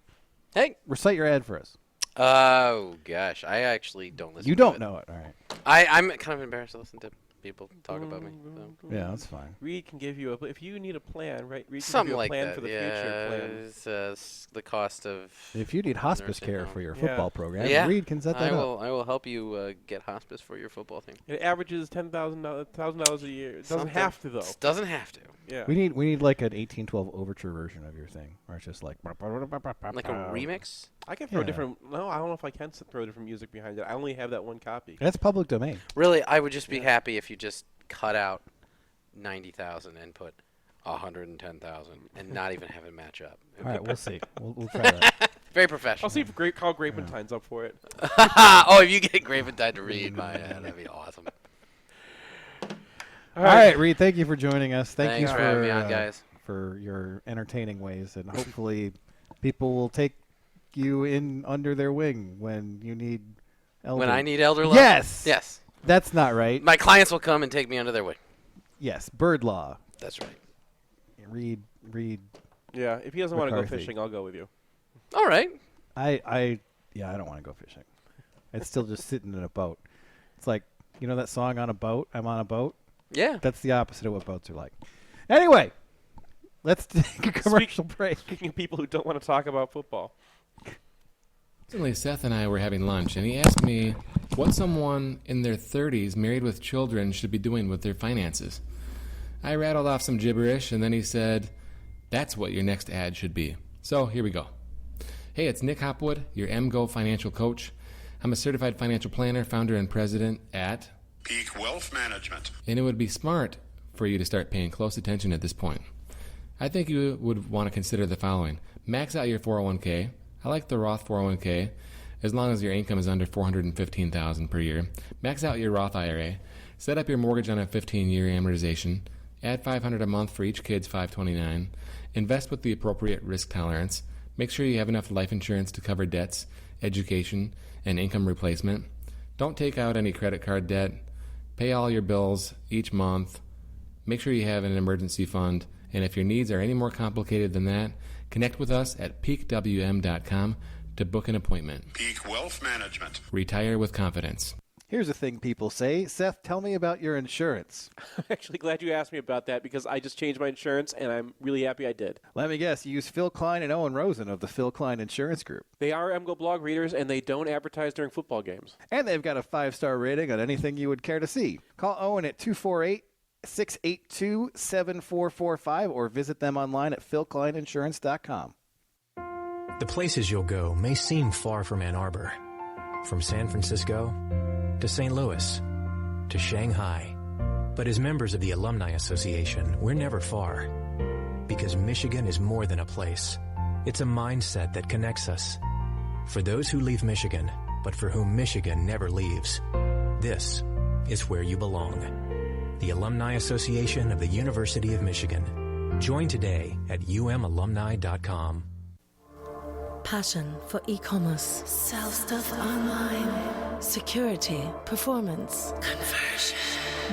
Hey. Recite your ad for us. Oh, gosh. I actually don't listen You to don't it. know it. All right. I'm kind of embarrassed to listen to people talk about me. So. Yeah, that's fine. Reid can give you if you need a plan, right? Reid can Something give you a like plan that. for the yeah, future. it's, the cost of. If you need hospice nursing care home. for your Yeah. football program, Yeah, Reid can set that up. I will help you get hospice for your football team. It averages $10,000 a year. It doesn't have to though. Doesn't have to. Yeah. We need like an 1812 overture version of your thing, where it's just like Like a remix. I can throw Yeah. different. No, I don't know if I can throw different music behind it. I only have that one copy. That's public domain. Really, I would just be happy if you just cut out 90,000 and put 110,000 and not even have it match up. All right, we'll see. We'll try that. Very professional. I'll see if Carl Grapentine's up for it. Oh, if you get Grapentine to read my ad, that'd be awesome. All right, Reid, thank you for joining us. Thanks you for having me on, guys. For your entertaining ways, and hopefully people will take you in under their wing when you need elder. When I need elder love? Yes. Yes. That's not right. My clients will come and take me under their wing. Yes, bird law. That's right. Reid. Yeah, if he doesn't want to go McCarthy. fishing, I'll go with you. All right. I don't want to go fishing. It's still just sitting in a boat. It's like, you know that song On a Boat? I'm on a boat? Yeah. That's the opposite of what boats are like. Anyway, let's take a commercial break. Speaking of people who don't want to talk about football. Recently, Seth and I were having lunch, and he asked me what someone in their 30s married with children should be doing with their finances. I rattled off some gibberish, and then he said, "That's what your next ad should be." So here we go. Hey, it's Nick Hopwood, your MGO financial coach. I'm a certified financial planner, founder, and president at Peak Wealth Management. And it would be smart for you to start paying close attention at this point. I think you would want to consider the following. Max out your 401k. I like the Roth 401k, as long as your income is under $415,000 per year. Max out your Roth IRA. Set up your mortgage on a 15-year amortization. Add $500 a month for each kid's $529. Invest with the appropriate risk tolerance. Make sure you have enough life insurance to cover debts, education, and income replacement. Don't take out any credit card debt. Pay all your bills each month. Make sure you have an emergency fund. And if your needs are any more complicated than that, connect with us at peakwm.com to book an appointment. Peak Wealth Management. Retire with confidence. Here's a thing people say. Seth, tell me about your insurance. I'm actually glad you asked me about that because I just changed my insurance, and I'm really happy I did. Let me guess. You use Phil Klein and Owen Rosen of the Phil Klein Insurance Group. They are MGO blog readers, and they don't advertise during football games. And they've got a 5-star rating on anything you would care to see. Call Owen at 248-682-7445 or visit them online at philkleininsurance.com. The places you'll go may seem far from Ann Arbor. From San Francisco to St. Louis to Shanghai. But as members of the Alumni Association, we're never far. Because Michigan is more than a place. It's a mindset that connects us. For those who leave Michigan, but for whom Michigan never leaves, this is where you belong. The Alumni Association of the University of Michigan. Join today at umalumni.com. Passion for e-commerce. Sell stuff online. Security. Performance. Conversion.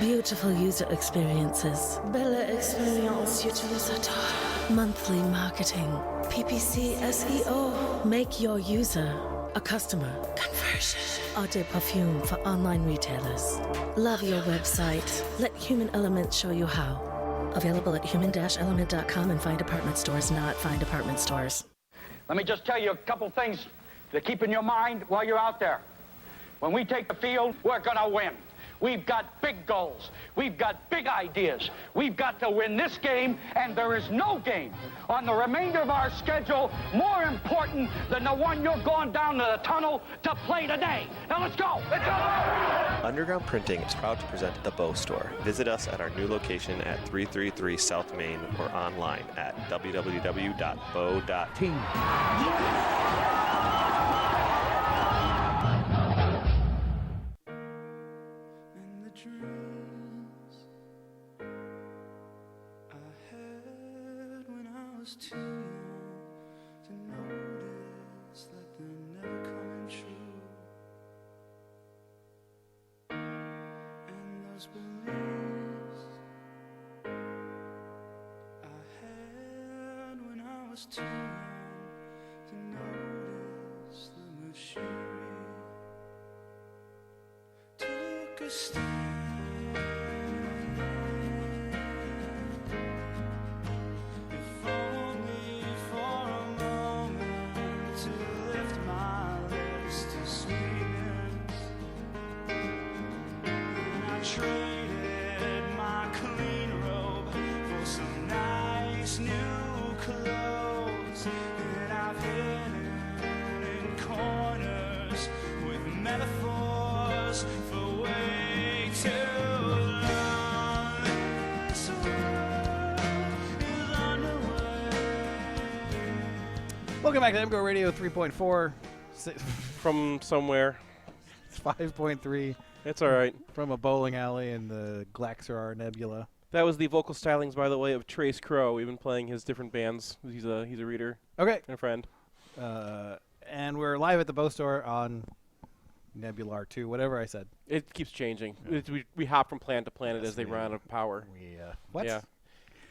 Beautiful user experiences. Belle experience utilisateur. Monthly marketing. PPC SEO. Make your user a customer. Conversion. Eau de parfum for online retailers. Love your website. Let Human Element show you how. Available at human-element.com and find department stores, not find department stores. Let me just tell you a couple things to keep in your mind while you're out there. When we take the field, we're going to win. We've got big goals. We've got big ideas. We've got to win this game, and there is no game on the remainder of our schedule more important than the one you're going down to the tunnel to play today. Now let's go. Let's go. Underground Printing is proud to present The Bow Store. Visit us at our new location at 333 South Main or online at www.bow.team. was too young to notice that they're never coming true. And those beliefs I had when I was too young to notice the machinery took a stand. If only for a moment to lift my lips to sweetness. And I traded my clean robe for some nice new clothes. And I've hidden in corners with metaphors for way too long. This world is underway. Welcome back to MGoRadio 3.4. From somewhere. It's 5.3 It's all right. from a bowling alley in the Glaxar Nebula. That was the vocal stylings, by the way, of Trace Crow. We've been playing his different bands. He's a reader Okay. and a friend. And we're live at the Bow Store on Nebular 2, whatever I said. It keeps changing. We hop from planet to planet Yes, as they we run out of power. What? Yeah.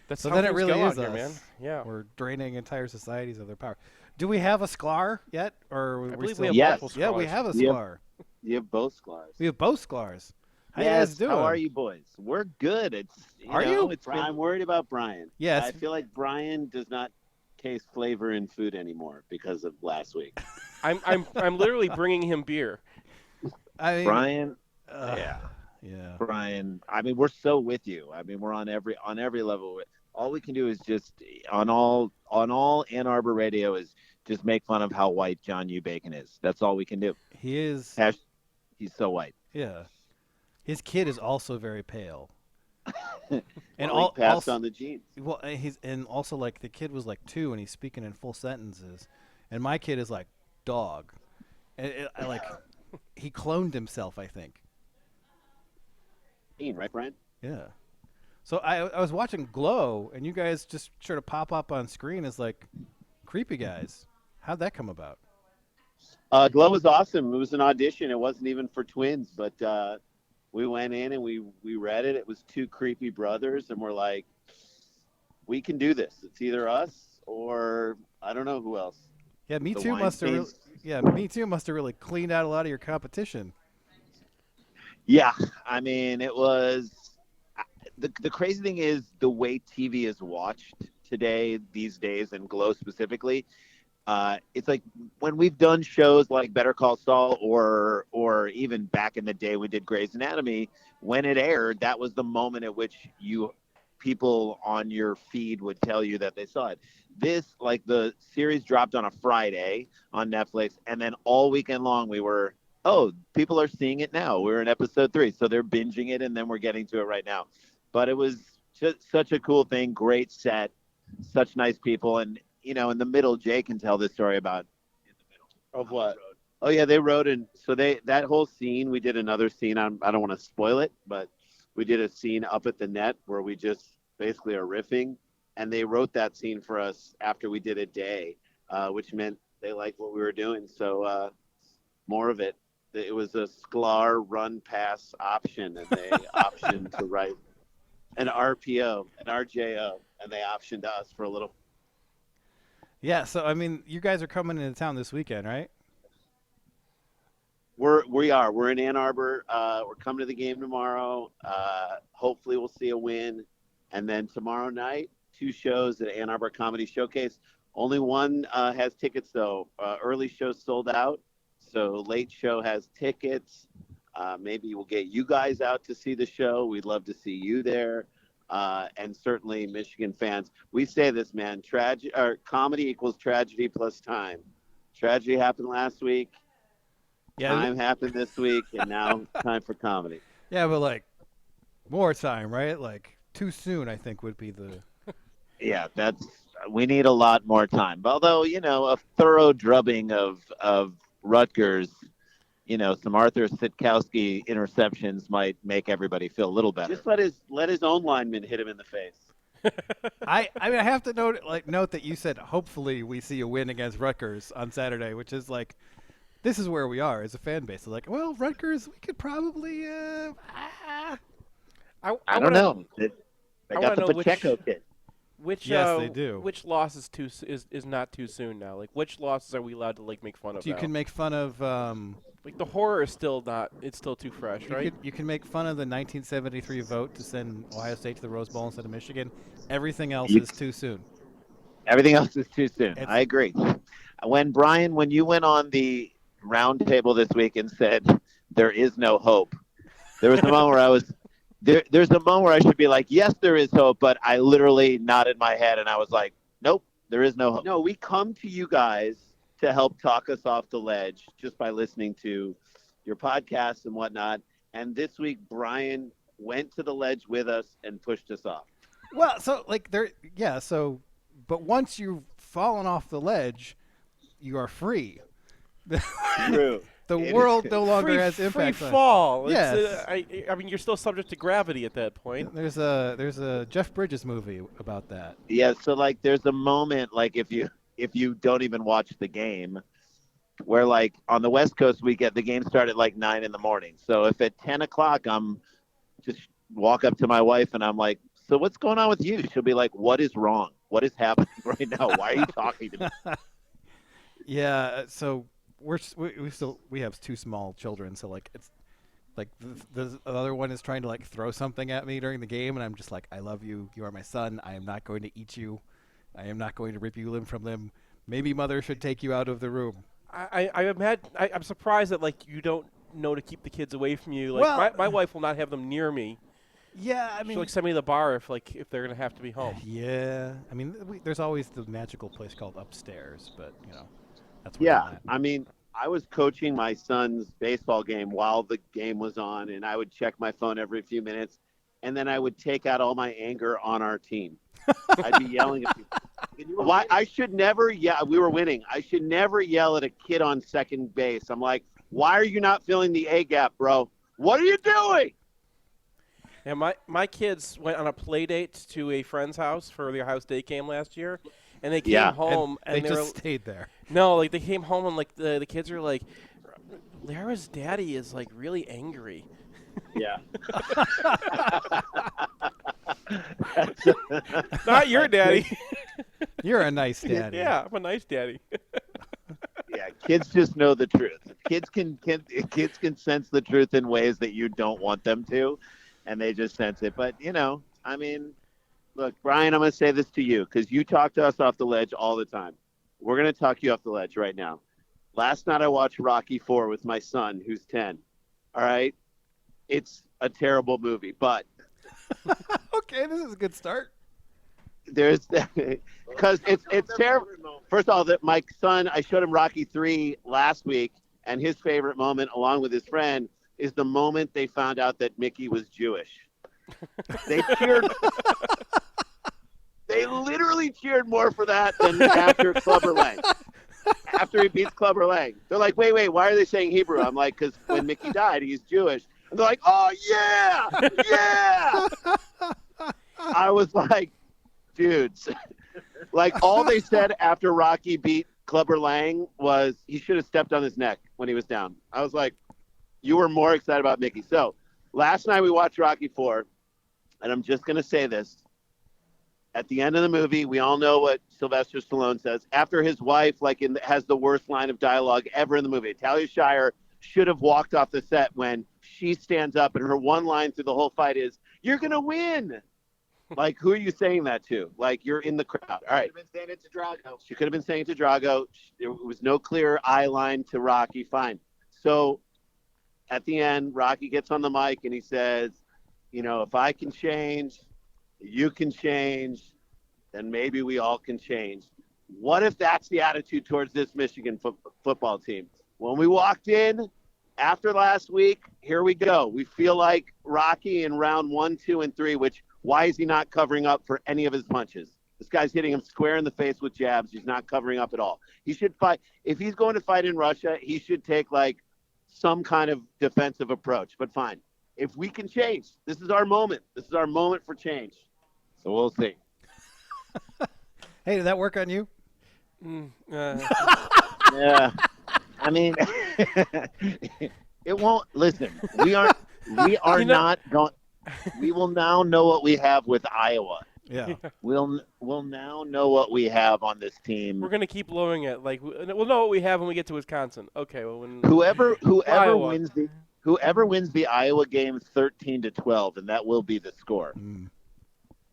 That's So how then it things really go is out here, us. man. Yeah. We're draining entire societies of their power. Do we have a Sklar yet? Or I we believe still we have Yes. multiple Yeah, we Sklars. have a Yep. Sklar. You have both Sklars. We have both Sklars. How you Yes, guys doing? how are you boys? We're good. It's Are you? I'm worried about Brian. Yes. I feel like Brian does not taste flavor in food anymore because of last week. I'm literally bringing him beer. I mean, Brian, yeah. Brian. I mean, we're so with you. I mean, we're on every level. All we can do is just on all Ann Arbor radio is just make fun of how white John U. Bacon is. That's all we can do. He is. He's so white. Yeah. His kid is also very pale. And all he passed also, on the genes. Well, also like the kid was like 2 and he's speaking in full sentences, and my kid is like dog, and he cloned himself, I think. Right, Brian? Yeah. So I was watching Glow, and you guys just sort of pop up on screen as like creepy guys. How'd that come about? Glow was awesome. It was an audition. It wasn't even for twins, but we went in and we read it. It was 2 creepy brothers, and we're like, we can do this. It's either us or I don't know who else. Yeah, Me The Too must have. Weinsteins. Me Too must have really cleaned out a lot of your competition. Yeah, I mean, it was the crazy thing is the way TV is watched today, these days, and Glow specifically. It's like when we've done shows like Better Call Saul or even back in the day we did Grey's Anatomy, when it aired, that was the moment at which people on your feed would tell you that they saw it. This, like, the series dropped on a Friday on Netflix, and then all weekend long we were, people are seeing it now. We're in episode 3, so they're binging it, and then we're getting to it right now. But it was just such a cool thing, great set, such nice people, and in the middle, Jay can tell this story about. In the middle of what? Oh yeah, they wrote in. So that whole scene, we did another scene. I don't want to spoil it, but we did a scene up at the net where we just basically are riffing, and they wrote that scene for us after we did a day, which meant they liked what we were doing. So more of it. It was a Sklar run pass option, and they optioned to write an RPO, an RJO, and they optioned us for a little. Yeah, so I mean, you guys are coming into town this weekend, right? We are. We're in Ann Arbor. We're coming to the game tomorrow. Hopefully, we'll see a win. And then tomorrow night, 2 shows at Ann Arbor Comedy Showcase. Only one has tickets, though. Early show sold out, so late show has tickets. Maybe we'll get you guys out to see the show. We'd love to see you there. And certainly Michigan fans. We say this, man. Comedy equals tragedy plus time. Tragedy happened last week. Yeah, time happened this week, and now time for comedy. Yeah, but like more time, right? Like too soon, I think would be the. Yeah, we need a lot more time. Although a thorough drubbing of Rutgers, some Arthur Sitkowski interceptions might make everybody feel a little better. Just let his own lineman hit him in the face. I mean, I have to note that you said hopefully we see a win against Rutgers on Saturday, which is like, this is where we are as a fan base. It's like, well, Rutgers, we could probably. I don't know. They got the Pacheco kid. Yes, they do. Which loss is not too soon now? Like, which losses are we allowed to like make fun of? You can make fun of. Like the horror is still not. It's still too fresh, right? You can make fun of the 1973 vote to send Ohio State to the Rose Bowl instead of Michigan. Everything else is too soon. Everything else is too soon. I agree. When you went on the round table this week and said there is no hope, there was a moment where I was. There's a moment where I should be like, yes, there is hope, but I literally nodded my head and I was like, nope, there is no hope. No, we come to you guys to help talk us off the ledge just by listening to your podcasts and whatnot. And this week, Brian went to the ledge with us and pushed us off. Well, but once you've fallen off the ledge, you are free. True. The world no longer has impact. Free fall. Yes. I mean, you're still subject to gravity at that point. There's a Jeff Bridges movie about that. Yeah. So like, there's a moment like if you don't even watch the game, where like on the West Coast we get the game start at like 9 a.m. So if at 10 o'clock I'm just walk up to my wife and I'm like, so what's going on with you? She'll be like, what is wrong? What is happening right now? Why are you talking to me? Yeah. So we have 2 small children, so like it's like the other one is trying to like throw something at me during the game, and I'm just like, I love you. You are my son. I am not going to eat you. I am not going to rip you limb from limb. Maybe mother should take you out of the room. I'm surprised that like you don't know to keep the kids away from you. Like my wife will not have them near me. Yeah, I mean, she'll like send me to the bar if they're gonna have to be home. Yeah, I mean, there's always the magical place called upstairs, but that's where I'm at. I mean, I was coaching my son's baseball game while the game was on, and I would check my phone every few minutes, and then I would take out all my anger on our team. I'd be yelling at people. Why I should never yell. We were winning. I should never yell at a kid on second base. I'm like, why are you not filling the A gap, bro? What are you doing? And my kids went on a play date to a friend's house for the Ohio State game last year, and they came home and they just stayed there. No, like they came home and like the kids are like, Lara's daddy is like really angry. Yeah. Not your daddy. You're a nice daddy. Yeah, I'm a nice daddy. Yeah, kids just know the truth. Kids can sense the truth in ways that you don't want them to, and they just sense it. But I mean, look, Brian, I'm going to say this to you because you talk to us off the ledge all the time. We're going to talk you off the ledge right now. Last night I watched Rocky IV with my son, who's 10. All right, it's a terrible movie, but okay, this is a good start. There's because it's terrible. First of all, that my son, I showed him Rocky III last week, and his favorite moment, along with his friend, is the moment they found out that Mickey was Jewish. They cheered. They literally cheered more for that than after Clubber Lang. After he beats Clubber Lang, they're like, "Wait, why are they saying Hebrew?" I'm like, "Because when Mickey died, he's Jewish." And they're like, "Oh yeah, yeah." I was like, dudes, like all they said after Rocky beat Clubber Lang was he should have stepped on his neck when he was down. I was like, you were more excited about Mickey. So last night we watched Rocky IV, and I'm just going to say this. At the end of the movie, we all know what Sylvester Stallone says. After his wife has the worst line of dialogue ever in the movie. Talia Shire should have walked off the set when she stands up, and her one line through the whole fight is, "You're going to win." Like, who are you saying that to? Like, you're in the crowd. All right. She could have been saying it to Drago. She could have been saying it to Drago. There was no clear eye line to Rocky. Fine. So at the end, Rocky gets on the mic and he says, if I can change, you can change, then maybe we all can change. What if that's the attitude towards this Michigan football team? When we walked in after last week, here we go. We feel like Rocky in round 1, 2, and 3, which why is he not covering up for any of his punches? This guy's hitting him square in the face with jabs. He's not covering up at all. He should fight. If he's going to fight in Russia, he should take some kind of defensive approach. But fine. If we can change, this is our moment. This is our moment for change. So we'll see. Hey, did that work on you? Yeah. I mean, it won't. Listen, we are not going. We will now know what we have with Iowa. Yeah. We'll now know what we have on this team. We're gonna keep blowing it. Like we'll know what we have when we get to Wisconsin. Okay. Well, when Whoever Iowa. wins the Iowa game 13-12, and that will be the score.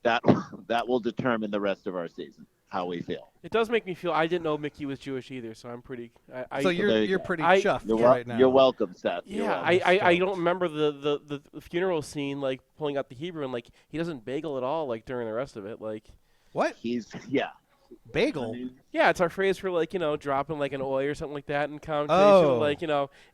That will determine the rest of our season, how we feel. It does make me feel. I didn't know Mickey was Jewish either, so I'm pretty. So you're pretty chuffed right now. You're welcome, Seth. Yeah, I don't remember the funeral scene, like pulling out the Hebrew and like he doesn't bagel at all, like during the rest of it, like. What? Bagel. Yeah, it's our phrase for like dropping like an oi or something like that in conversation. Like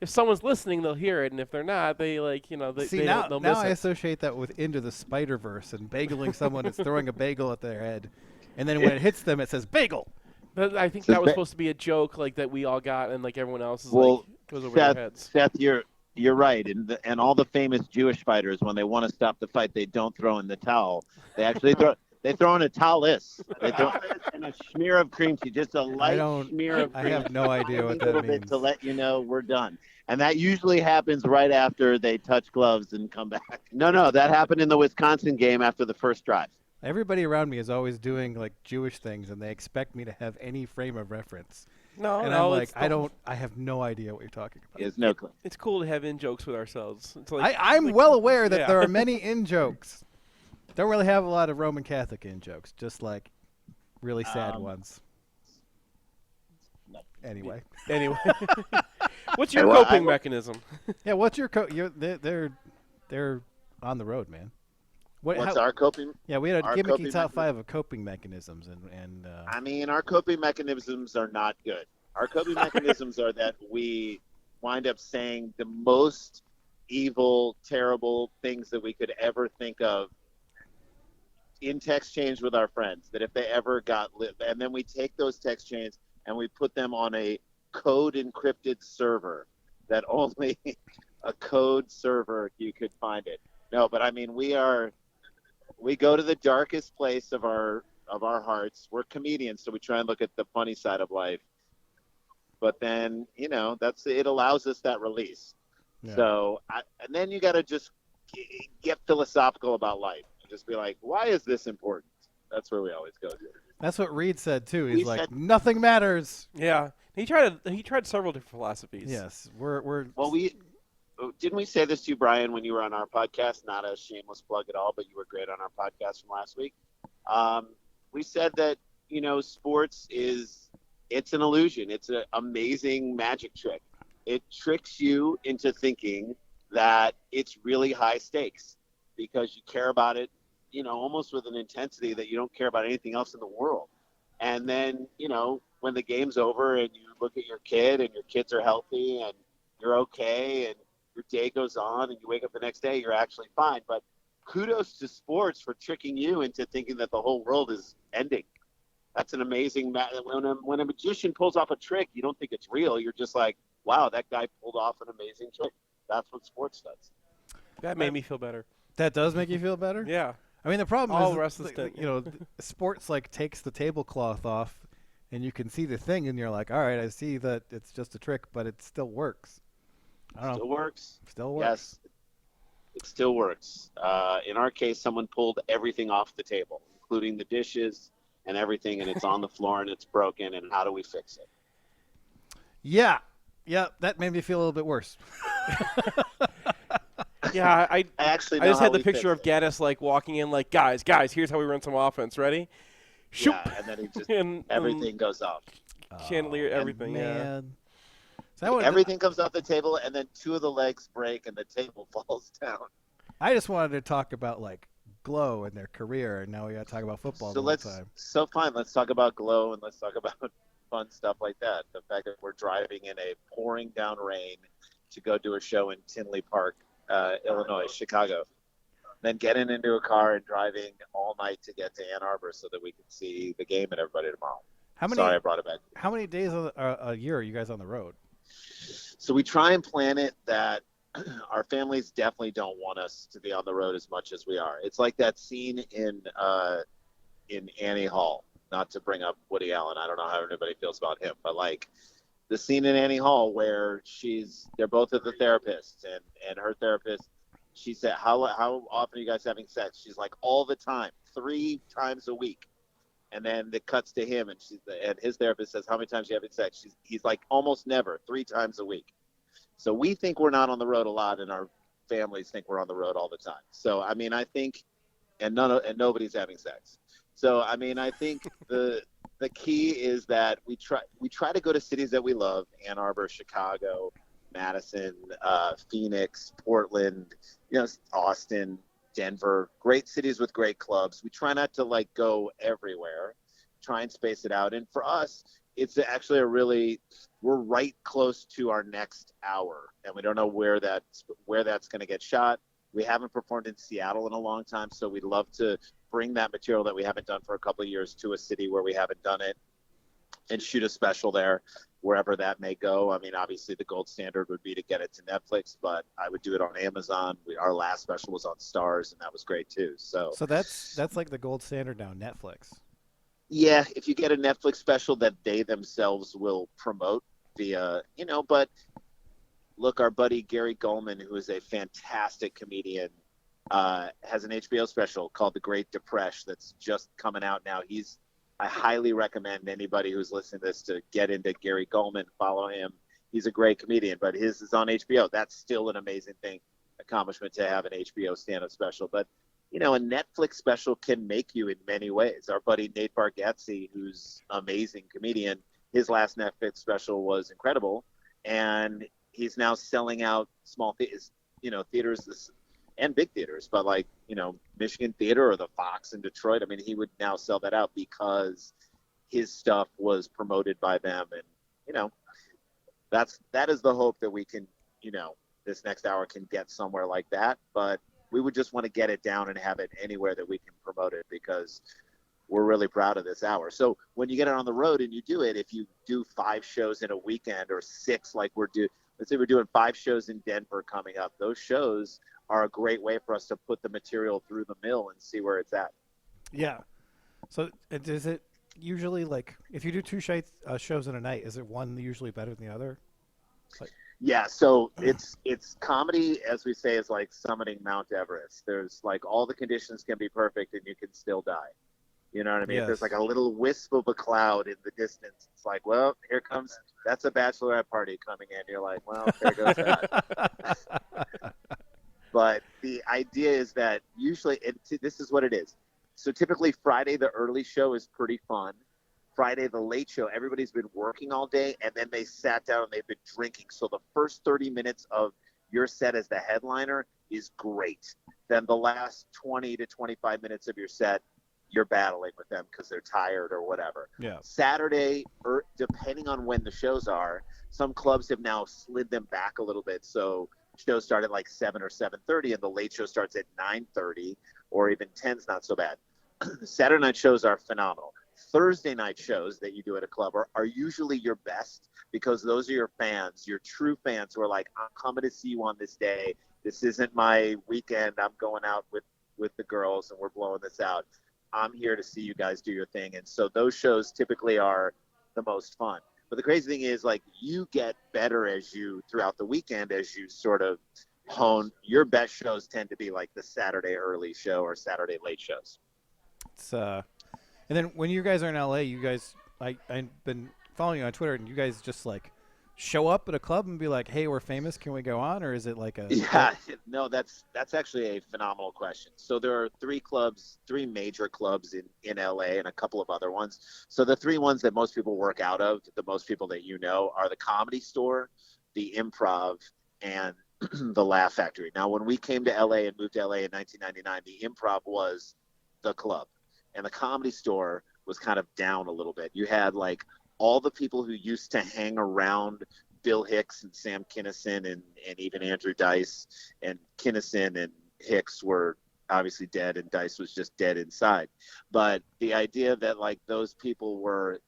if someone's listening, they'll hear it, and if they're not, they like they See, they'll miss now I it. associate that with Into the Spider-Verse and bageling someone is throwing a bagel at their head, and then when it hits them, it says bagel. But I think that was supposed to be a joke, like that we all got, and like everyone else is like goes over their heads. Seth, you're right, and all the famous Jewish fighters, when they want to stop the fight, they don't throw in the towel. They actually throw. They throw in a towelist. They throw in a smear of cream cheese, just a light smear of cream. I have no idea what that means. To let you know we're done. And that usually happens right after they touch gloves and come back. No, that happened in the Wisconsin game after the first drive. Everybody around me is always doing like Jewish things, and they expect me to have any frame of reference. And I'm like, I have no idea what you're talking about. It's no clue. It's cool to have in jokes with ourselves. It's like, I'm well aware that there are many in jokes. Don't really have a lot of Roman Catholic in jokes, just like really sad ones. Anyway, what's your coping mechanism? Yeah, what's your they're on the road, man. What's our coping? Yeah, we had a gimmicky top 5 of coping mechanisms, and I mean, our coping mechanisms are not good. Our coping mechanisms are that we wind up saying the most evil, terrible things that we could ever think of in text chains with our friends, that if they ever got lit, and then we take those text chains and we put them on a code encrypted server that only a code server you could find it. No, but I mean, we go to the darkest place of our hearts. We're comedians, so we try and look at the funny side of life. But then, it allows us that release. Yeah. So, and then you got to just get philosophical about life. Just be like, why is this important? That's where we always go to. That's what Reid said too. He's like, nothing matters. Yeah, he tried several different philosophies. Yes, Well, didn't we say this to you, Brian, when you were on our podcast? Not a shameless plug at all, but you were great on our podcast from last week. We said that sports it's an illusion. It's an amazing magic trick. It tricks you into thinking that it's really high stakes because you care about it, almost with an intensity that you don't care about anything else in the world. And then, when the game's over and you look at your kid and your kids are healthy and you're okay and your day goes on and you wake up the next day, you're actually fine. But kudos to sports for tricking you into thinking that the whole world is ending. That's an amazing when a magician pulls off a trick, you don't think it's real. You're just like, wow, that guy pulled off an amazing trick. That's what sports does. That made me feel better. That does make you feel better? Yeah. I mean, the problem all is, the rest of the sports like takes the tablecloth off, and you can see the thing, and you're like, all right, I see that it's just a trick, but it still works. I don't know. Still works. Still works. Yes, it still works. In our case, someone pulled everything off the table, including the dishes and everything, and it's on the floor and it's broken. And how do we fix it? Yeah, that made me feel a little bit worse. Yeah, I actually I just had the picture of Gaddis like walking in like, guys, here's how we run some offense. Ready? Shoop. Yeah, and then he just everything goes off. Chandelier, everything. Man. Yeah. So everything comes off the table, and then 2 of the legs break, and the table falls down. I just wanted to talk about like Glow and their career, and now we got to talk about football the whole time. So fine, let's talk about Glow and let's talk about fun stuff like that. The fact that we're driving in a pouring down rain to go do a show in Tinley Park, Illinois, Chicago, then getting into a car and driving all night to get to Ann Arbor so that we can see the game and everybody tomorrow. Sorry, I brought it back. How many days a year are you guys on the road? So we try and plan it that our families definitely don't want us to be on the road as much as we are. It's like that scene in Annie Hall not to bring up Woody Allen. I don't know how anybody feels about him, but like the scene in Annie Hall where they're both at the therapist, and her therapist, she said, how often are you guys having sex? She's like, all the time, 3 times a week. And then it cuts to him, and his therapist says, how many times are you having sex? He's like, almost never, 3 times a week. So we think we're not on the road a lot, and our families think we're on the road all the time. So, I mean, I think, and nobody's having sex. So, I mean, I think the key is that we try to go to cities that we love: Ann Arbor, Chicago, Madison, Phoenix, Portland, Austin, Denver, great cities with great clubs. We try not to like go everywhere, try and space it out. And for us, it's actually we're right close to our next hour, and we don't know where that's going to get shot. We haven't performed in Seattle in a long time, so we'd love to bring that material that we haven't done for a couple of years to a city where we haven't done it and shoot a special there, wherever that may go. I mean, obviously the gold standard would be to get it to Netflix, but I would do it on Amazon. Our last special was on Stars, and that was great too. So that's like the gold standard now, Netflix. Yeah, if you get a Netflix special that they themselves will promote via, but look, our buddy Gary Goldman, who is a fantastic comedian, has an HBO special called The Great Depression that's just coming out now. I highly recommend anybody who's listening to this to get into Gary Goldman, follow him. He's a great comedian, but his is on HBO. That's still an amazing accomplishment to have an HBO stand-up special. But, a Netflix special can make you in many ways. Our buddy Nate Bargatze, who's an amazing comedian, his last Netflix special was incredible, and he's now selling out small theaters and big theaters, but like, Michigan Theater or the Fox in Detroit. I mean, he would now sell that out because his stuff was promoted by them. And, that is the hope that we can, this next hour can get somewhere like that. But we would just want to get it down and have it anywhere that we can promote it, because we're really proud of this hour. So when you get it on the road and you do it, if you do 5 shows in a weekend or 6, like let's say we're doing 5 shows in Denver coming up, those shows are a great way for us to put the material through the mill and see where it's at. Yeah. So is it usually like, if you do 2 shows in a night, is it one usually better than the other? Yeah. So it's comedy, as we say, is like summiting Mount Everest. There's like all the conditions can be perfect and you can still die. You know what I mean? Yes. If there's like a little wisp of a cloud in the distance, it's like, well, that's a bachelorette party coming in. You're like, well, there goes that. But the idea is that usually, this is what it is. So typically Friday, the early show is pretty fun. Friday, the late show, everybody's been working all day, and then they sat down and they've been drinking. So the first 30 minutes of your set as the headliner is great. Then the last 20 to 25 minutes of your set, you're battling with them because they're tired or whatever. Yeah. Saturday, depending on when the shows are, some clubs have now slid them back a little bit. So shows start at like 7 or 7:30, and the late show starts at 9:30, or even 10's not so bad. Saturday night shows are phenomenal. Thursday night shows that you do at a club are usually your best, because those are your fans, your true fans who are like, I'm coming to see you on this day. This isn't my weekend. I'm going out with the girls and we're blowing this out. I'm here to see you guys do your thing. And so those shows typically are the most fun. But the crazy thing is, like, you get better throughout the weekend as you sort of hone. Your best shows tend to be like the Saturday early show or Saturday late shows. It's and then when you guys are in LA, you guys, I've been following you on Twitter, and you guys just like show up at a club and be like, hey, we're famous, can we go on? Or is it like a... Yeah, no, that's actually a phenomenal question. So there are 3 major clubs in LA and a couple of other ones. So the 3 ones that most people work out of, the most people that are the Comedy Store, the Improv, and the Laugh Factory. Now, when we came to LA and moved to LA in 1999, the Improv was the club, and the Comedy Store was kind of down a little bit. You had like all the people who used to hang around Bill Hicks and Sam Kinison and even Andrew Dice, and Kinison and Hicks were obviously dead, and Dice was just dead inside. But the idea that like those people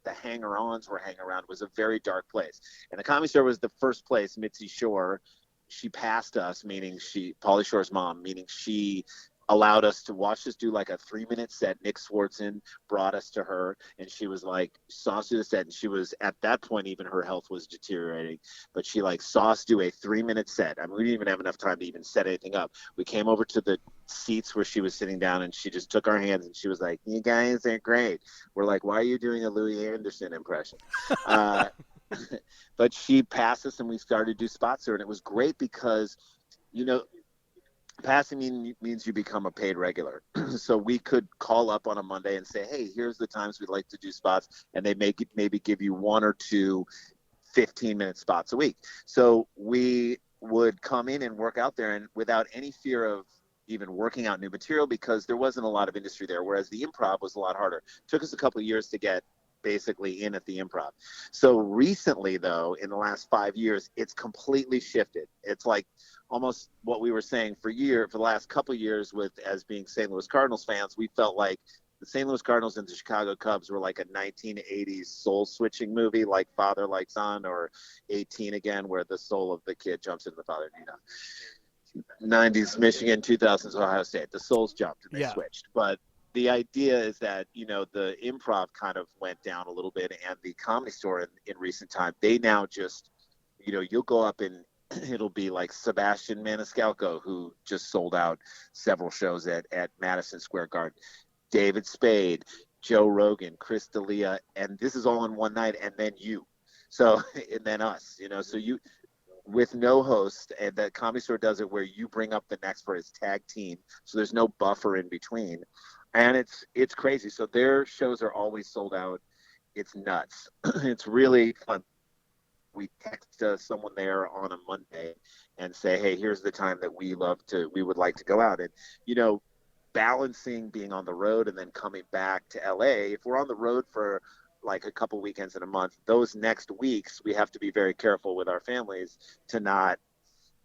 the hanger-ons were hanging around was a very dark place. And the Comedy Store was the first place. Mitzi Shore, she passed us, meaning Pauly Shore's mom, meaning she allowed us to watch us do like a 3-minute set. Nick Swartzen brought us to her, and she was like, saw us do the set, and she was, at that point, even her health was deteriorating, but she like saw us do a 3-minute set. I mean, we didn't even have enough time to even set anything up. We came over to the seats where she was sitting down, and she just took our hands, and she was like, you guys are great. We're like, why are you doing a Louis Anderson impression? But she passed us, and we started to do spots there, and it was great because, you know, passing means you become a paid regular. So we could call up on a Monday and say, hey, here's the times we'd like to do spots. And they maybe give you 1 or 2 15-minute spots a week. So we would come in and work out there, and without any fear of even working out new material, because there wasn't a lot of industry there, whereas the Improv was a lot harder. It took us a couple of years to get basically in at the Improv. So recently, though, in the last 5 years, it's completely shifted. It's like almost what we were saying for the last couple of years with as being St. Louis Cardinals fans. We felt like the St. Louis Cardinals and the Chicago Cubs were like a 1980s soul switching movie, like Father Like Son, or 18 Again, where the soul of the kid jumps into the father. 90s Michigan, 2000s Ohio State. The souls jumped and they switched. But the idea is that, you know, the Improv kind of went down a little bit, and the Comedy Store in recent time, they now just, you know, you'll go up and it'll be like Sebastian Maniscalco, who just sold out several shows at Madison Square Garden, David Spade, Joe Rogan, Chris D'Elia, and this is all in one night, and then you. So, and then us, you know, so you, with no host, and the Comedy Store does it where you bring up the next for his tag team, so there's no buffer in between, and it's crazy. So their shows are always sold out. It's nuts. It's really fun. We text someone there on a Monday and say, hey, here's the time that we would like to go out. And, you know, balancing being on the road and then coming back to LA, if we're on the road for like a couple weekends in a month, those next weeks, we have to be very careful with our families to not,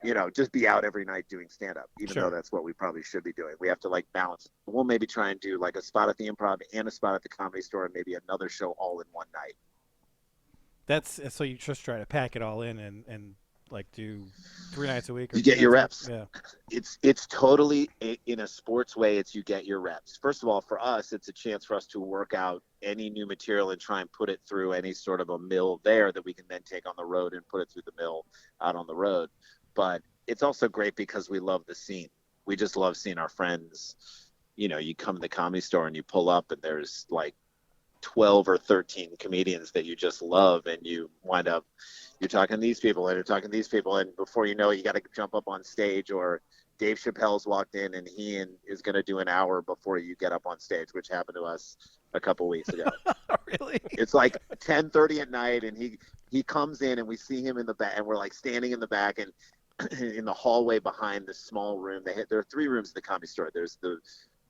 you know, just be out every night doing stand-up, even though that's what we probably should be doing. We have to like balance. We'll maybe try and do like a spot at the Improv and a spot at the Comedy Store and maybe another show all in one night. That's so you just try to pack it all in and like do 3 nights a week. Or you get your reps. Yeah. It's totally, in a sports way, it's you get your reps. First of all, for us, it's a chance for us to work out any new material and try and put it through any sort of a mill there that we can then take on the road and put it through the mill out on the road. But it's also great because we love the scene. We just love seeing our friends. You know, you come to the Comedy Store and you pull up and there's like 12 or 13 comedians that you just love, and you wind up, you're talking to these people and you're talking to these people, and before you know it, you got to jump up on stage. Or Dave Chappelle's walked in and he is going to do an hour before you get up on stage, which happened to us a couple weeks ago. Really? It's like 10:30 at night, and he comes in and we see him in the back, and we're like standing in the back and in the hallway behind this small room. There are 3 rooms in the Comedy Store. There's the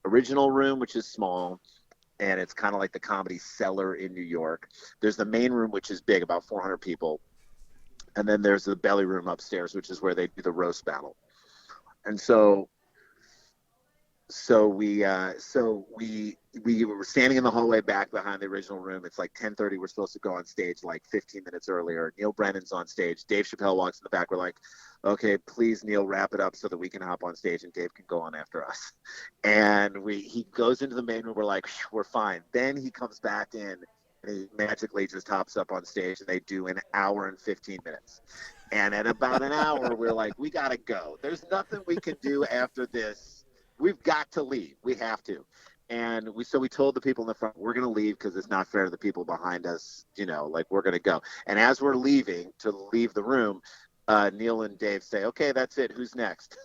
original room, which is small, and it's kind of like the Comedy Cellar in New York. There's the main room, which is big, about 400 people. And then there's the belly room upstairs, which is where they do the roast battle. And so we were standing in the hallway back behind the original room. It's like 10:30. We're supposed to go on stage like 15 minutes earlier. Neil Brennan's on stage. Dave Chappelle walks in the back. We're like, okay, please, Neil, wrap it up so that we can hop on stage and Dave can go on after us. And he goes into the main room. We're like, we're fine. Then he comes back in and he magically just hops up on stage, and they do an hour and 15 minutes. And at about an hour, we're like, we got to go. There's nothing we can do after this. We've got to leave. We have to. And we told the people in the front, we're going to leave because it's not fair to the people behind us, you know, like we're going to go. And as we're leaving to leave the room, Neil and Dave say, okay, that's it. Who's next?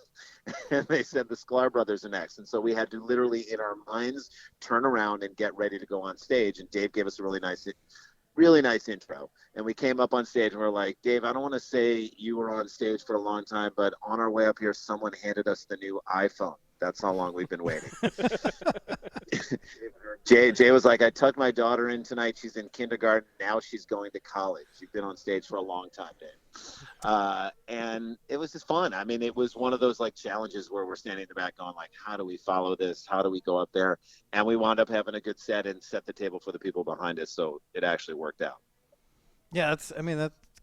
And they said the Sklar Brothers are next. And so we had to literally in our minds turn around and get ready to go on stage. And Dave gave us a really nice intro. And we came up on stage and we're like, Dave, I don't want to say you were on stage for a long time, but on our way up here, someone handed us the new iPhone. That's how long we've been waiting. Jay was like, I tucked my daughter in tonight. She's in kindergarten. Now she's going to college. You've been on stage for a long time, Dave. And it was just fun. I mean, it was one of those like challenges where we're standing in the back going like, how do we follow this? How do we go up there? And we wound up having a good set and set the table for the people behind us. So it actually worked out. Yeah, that's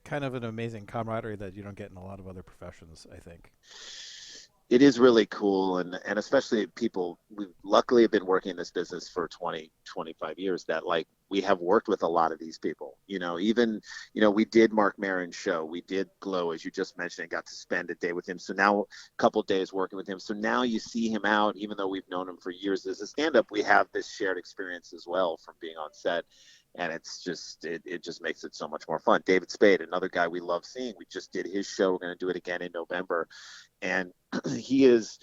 kind of an amazing camaraderie that you don't get in a lot of other professions, I think. it is really cool, and especially people, we luckily have been working in this business for 20, 25 years, that like we have worked with a lot of these people, even, we did Mark Maron's show, we did Glow, as you just mentioned, and got to spend a day with him. So now a couple days working with him. So now you see him out, even though we've known him for years as a stand-up, we have this shared experience as well from being on set. And it's just, it just makes it so much more fun. David Spade, another guy we love seeing. We just did his show. We're going to do it again in November. And he is,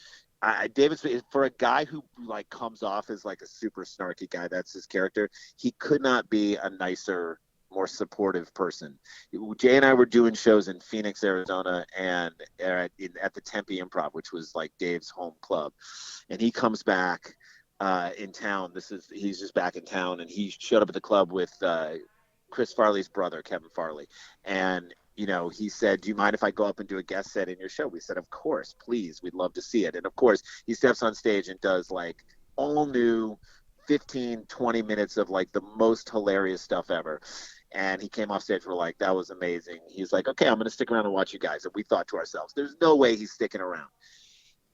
David Spade, for a guy who like comes off as like a super snarky guy, that's his character. He could not be a nicer, more supportive person. Jay and I were doing shows in Phoenix, Arizona, and at the Tempe Improv, which was like Dave's home club. And he comes back in town. He's just back in town, and he showed up at the club with Chris Farley's brother, Kevin Farley. And, he said, do you mind if I go up and do a guest set in your show? We said, of course, please. We'd love to see it. And of course, he steps on stage and does like all new 15, 20 minutes of like the most hilarious stuff ever. And he came off stage. We're like, that was amazing. He's like, okay, I'm going to stick around and watch you guys. And we thought to ourselves, there's no way he's sticking around.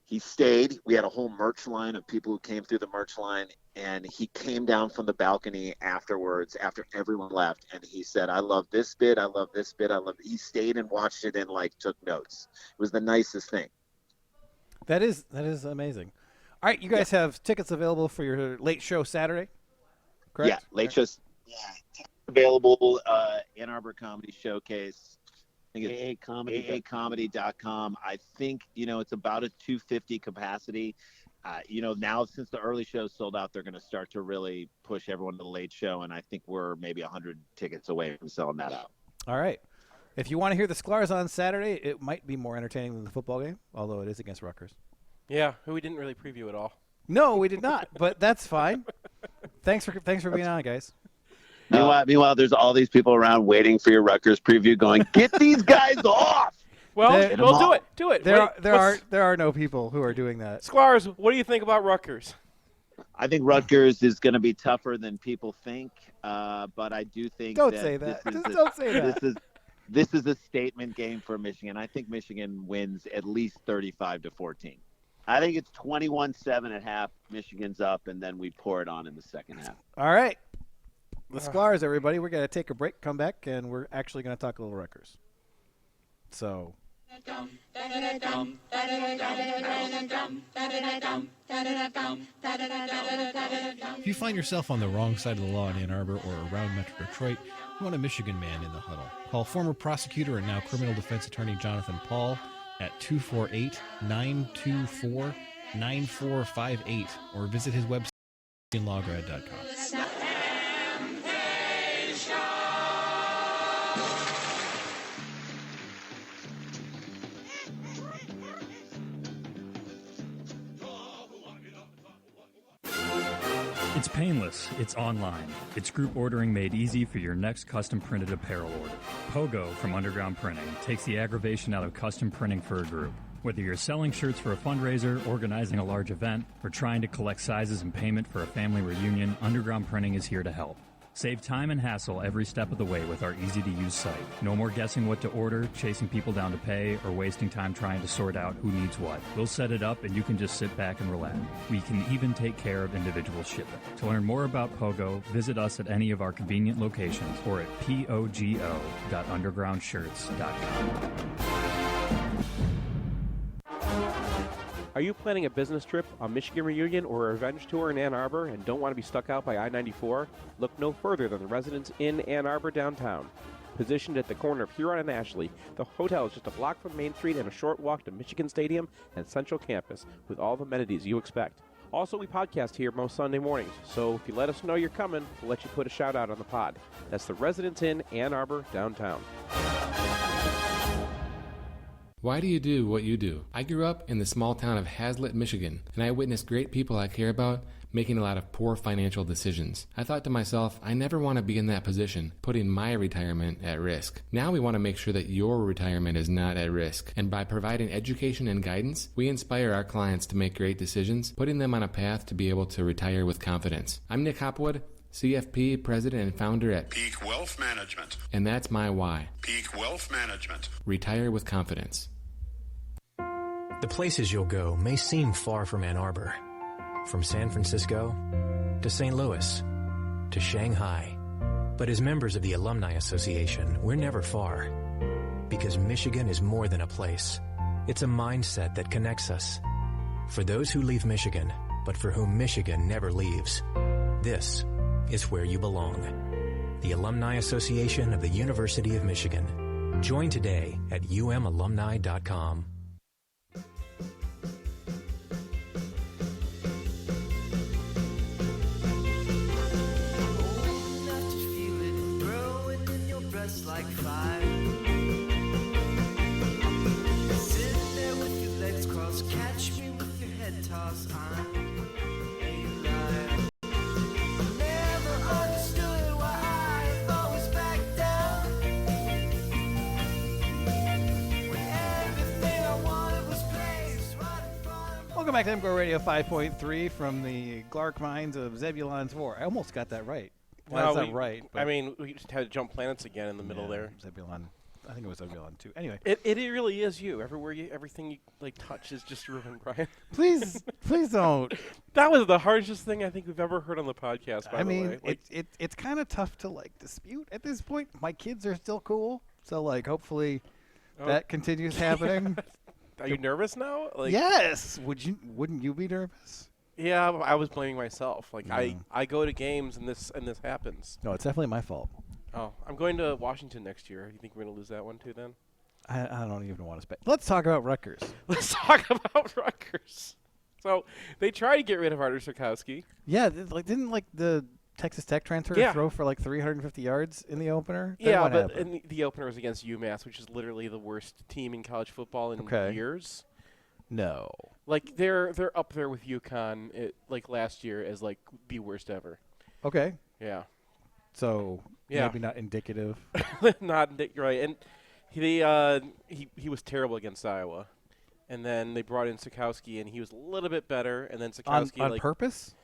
He stayed. We had a whole merch line of people who came through the merch line, and he came down from the balcony afterwards, after everyone left, and he said, I love this bit, I love this bit, I love it. He stayed and watched it and like took notes. It was the nicest thing. That is amazing. All right, you guys have tickets available for your late show Saturday, correct? Yeah, late shows. Yeah, available Ann Arbor Comedy Showcase. I think it's aacomedy.com. I think, it's about a 250 capacity. Now since the early show sold out, they're going to start to really push everyone to the late show, and I think we're maybe 100 tickets away from selling that out. All right. If you want to hear the Sklars on Saturday, it might be more entertaining than the football game, although it is against Rutgers. Yeah, who we didn't really preview at all. No, we did not, but that's fine. Thanks for being on, guys. Meanwhile, there's all these people around waiting for your Rutgers preview going, get these guys off! Well, do it. There are no people who are doing that. Sklars, what do you think about Rutgers? I think Rutgers is going to be tougher than people think, but I do think Don't say that. Don't say that. This is a statement game for Michigan. I think Michigan wins at least 35-14. I think it's 21-7 at half. Michigan's up, and then we pour it on in the second half. All right. The Sklars, everybody. We're going to take a break, come back, and we're actually going to talk a little Rutgers. So. If you find yourself on the wrong side of the law in Ann Arbor or around Metro Detroit, you want a Michigan man in the huddle. Call former prosecutor and now criminal defense attorney Jonathan Paul at 248-924-9458 or visit his website lawgrad.com. It's painless, it's online, it's group ordering made easy for your next custom printed apparel order. Pogo from Underground Printing takes the aggravation out of custom printing for a group. Whether you're selling shirts for a fundraiser, organizing a large event, or trying to collect sizes and payment for a family reunion, Underground Printing is here to help. Save time and hassle every step of the way with our easy-to-use site. No more guessing what to order, chasing people down to pay, or wasting time trying to sort out who needs what. We'll set it up and you can just sit back and relax. We can even take care of individual shipping. To learn more about Pogo, visit us at any of our convenient locations or at pogo.undergroundshirts.com. Are you planning a business trip, a Michigan reunion, or a revenge tour in Ann Arbor and don't want to be stuck out by I-94? Look no further than the Residence Inn Ann Arbor downtown. Positioned at the corner of Huron and Ashley, the hotel is just a block from Main Street and a short walk to Michigan Stadium and Central Campus with all the amenities you expect. Also, we podcast here most Sunday mornings, so if you let us know you're coming, we'll let you put a shout out on the pod. That's the Residence Inn Ann Arbor downtown. Why do you do what you do? I grew up in the small town of Hazlitt, Michigan, and I witnessed great people I care about making a lot of poor financial decisions. I thought to myself, I never want to be in that position, putting my retirement at risk. Now we want to make sure that your retirement is not at risk, and by providing education and guidance, we inspire our clients to make great decisions, putting them on a path to be able to retire with confidence. I'm Nick Hopwood, CFP, president and founder at Peak Wealth Management. And that's my why. Peak Wealth Management. Retire with confidence. The places you'll go may seem far from Ann Arbor. From San Francisco to St. Louis to Shanghai. But as members of the Alumni Association, we're never far. Because Michigan is more than a place. It's a mindset that connects us. For those who leave Michigan, but for whom Michigan never leaves, this is where you belong. The Alumni Association of the University of Michigan. Join today at umalumni.com. Like fire. Sitting there with your legs crossed, catch me with your head tossed. I'm a liar. Never understood why I've always backed down. When everything I wanted was placed right in front of me. Welcome back to MGoRadio 5.3 from the Glark mines of Zebulon's War. I almost got that right. Well, that's not right. I mean, we just had to jump planets again in the middle there. Zebulon. I think it was Zebulon too. Anyway, it really is you. Everything you like touch is just ruined, Brian. Please don't. That was the harshest thing I think we've ever heard on the podcast. By the way, like, it's kind of tough to like dispute at this point. My kids are still cool, so like hopefully that continues happening. Are you nervous now? Like, yes. Wouldn't you be nervous? Yeah, I was blaming myself. Like I go to games and this happens. No, it's definitely my fault. Oh, I'm going to Washington next year. You think we're going to lose that one too then? I don't even want to spend. Let's talk about Rutgers. Let's talk about Rutgers. So they tried to get rid of Artur Sikowski. Yeah, didn't the Texas Tech transfer throw for like 350 yards in the opener? Yeah, but in the opener was against UMass, which is literally the worst team in college football in years. No. Like they're up there with UConn like last year as like the worst ever. Okay. Yeah. So maybe not indicative. Not right. And he was terrible against Iowa. And then they brought in Sikowski and he was a little bit better and then Sikowski on purpose?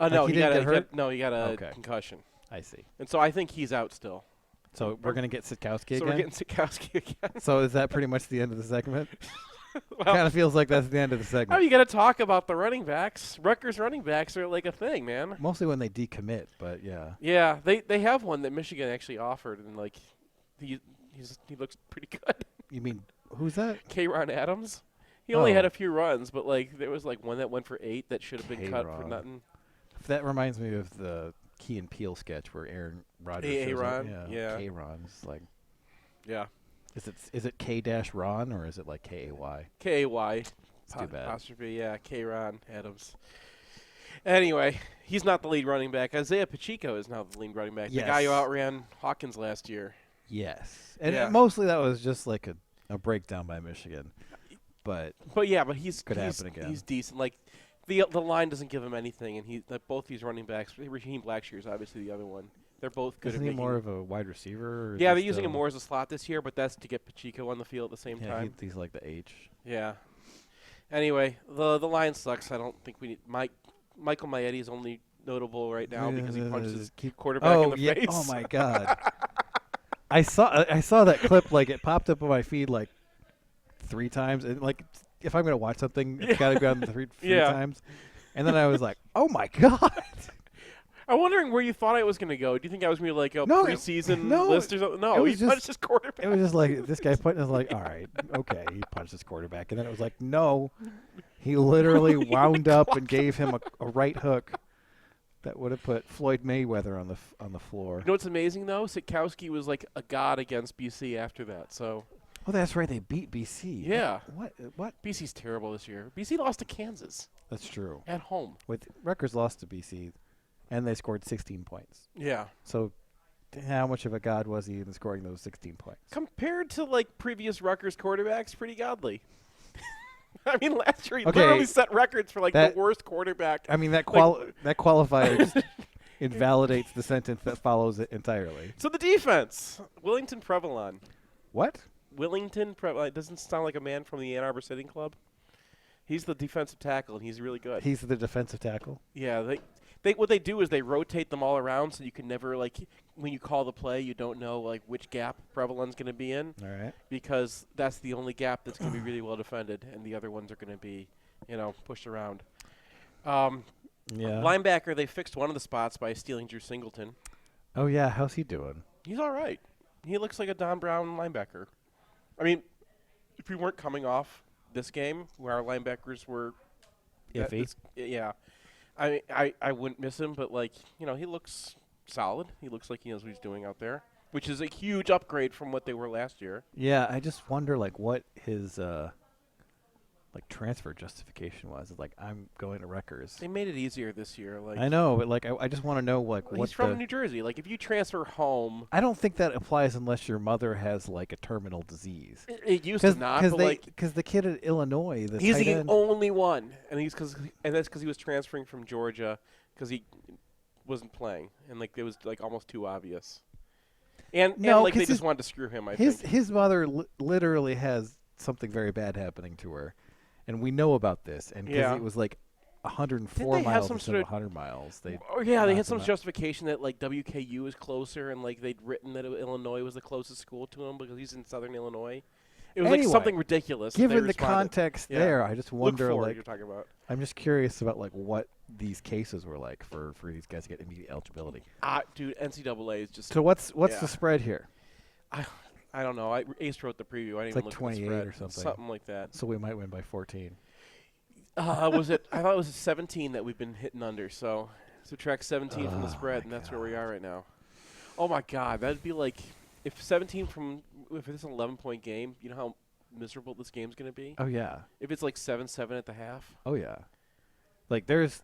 No, he got a concussion. I see. And so I think he's out still. So we're going to get Sikowski again? So we're getting Sikowski again. So is that pretty much the end of the segment? Well, kind of feels like that's the end of the segment. Oh, you got to talk about the running backs. Rutgers running backs are like a thing, man. Mostly when they decommit, but yeah. Yeah, they have one that Michigan actually offered, and like he looks pretty good. You mean who's that? K-Ron Adams. He only had a few runs, but like there was like one that went for 8 that should have been cut for nothing. That reminds me of the Key and Peele sketch where Aaron Rodgers shows up. Yeah. K-Ron's like. Yeah. Is it K-Ron or is it like K-A-Y? K-A-Y. It's too bad. Apostrophe, yeah, K-Ron Adams. Anyway, he's not the lead running back. Isaiah Pacheco is now the lead running back. Yes. The guy who outran Hawkins last year. Yes. And mostly that was just like a breakdown by Michigan. But he's happen again. He's decent. Like the line doesn't give him anything, and both these running backs. Raheem Blackshear is obviously the other one. They're both good. Isn't he more of a wide receiver? Or yeah, they're using him more as a slot this year, but that's to get Pacheco on the field at the same time. He's like the H. Yeah. Anyway, the line sucks. I don't think we need Michael Maietti is only notable right now because he punches his quarterback in the face. Oh my God! I saw that clip. Like it popped up on my feed like 3 times, and like if I'm gonna watch something, it's got to go on the three times. And then I was like, oh my God. I'm wondering where you thought I was going to go. Do you think I was going to be like a preseason list or something? No, he punched his quarterback. It was just like, this guy punched. I was like, all right, okay, he punched his quarterback. And then it was like, no, he literally wound up and gave him a right hook that would have put Floyd Mayweather on the floor. You know what's amazing, though? Sikowski was like a god against BC after that. So. Oh, that's right. They beat BC. Yeah. What? BC's terrible this year. BC lost to Kansas. That's true. At home. Rutgers lost to BC. And they scored 16 points. Yeah. So how much of a god was he in scoring those 16 points? Compared to, like, previous Rutgers quarterbacks, pretty godly. I mean, last year he literally set records for, like, the worst quarterback. I mean, that qualifier just invalidates the sentence that follows it entirely. So the defense, Willington Prevalon. What? Willington Prevalon. It doesn't sound like a man from the Ann Arbor Sitting Club. He's the defensive tackle, and he's really good. He's the defensive tackle? Yeah, What they do is they rotate them all around, so you can never when you call the play, you don't know which gap Prevalon's going to be in. All right. Because that's the only gap that's going to be really well defended, and the other ones are going to be, pushed around. Linebacker, they fixed one of the spots by stealing Drew Singleton. Oh yeah, how's he doing? He's all right. He looks like a Don Brown linebacker. I mean, if we weren't coming off this game where our linebackers were iffy, I wouldn't miss him, but he looks solid. He looks like he knows what he's doing out there, which is a huge upgrade from what they were last year. Yeah, I just wonder what his transfer justification was. It's I'm going to Rutgers. They made it easier this year. I know, but I just want to know what he's from New Jersey. If you transfer home, I don't think that applies unless your mother has a terminal disease. It used to not, because the kid at Illinois, he's the only one, and that's because he was transferring from Georgia because he wasn't playing, and it was almost too obvious. And they just wanted to screw him. I think his mother literally has something very bad happening to her. And we know about this, and because it was 104 miles instead of 100 miles. They had some justification that WKU is closer, and they'd written that Illinois was the closest school to him because he's in Southern Illinois. It was something ridiculous. Given the context there, I just wonder. You're talking about. I'm just curious about what these cases were like for these guys to get immediate eligibility. Dude, NCAA is just. So what's the spread here? I don't know. Ace wrote the preview. I didn't even look 28 at the spread. or something. Something like that. So we might win by 14. Was it? I thought it was 17 that we've been hitting under. So subtract 17 from the spread, and that's where we are right now. Oh my God, that'd be if 17 if it's an 11-point game. You know how miserable this game's going to be? Oh yeah. If it's 7-7 at the half. Oh yeah. There's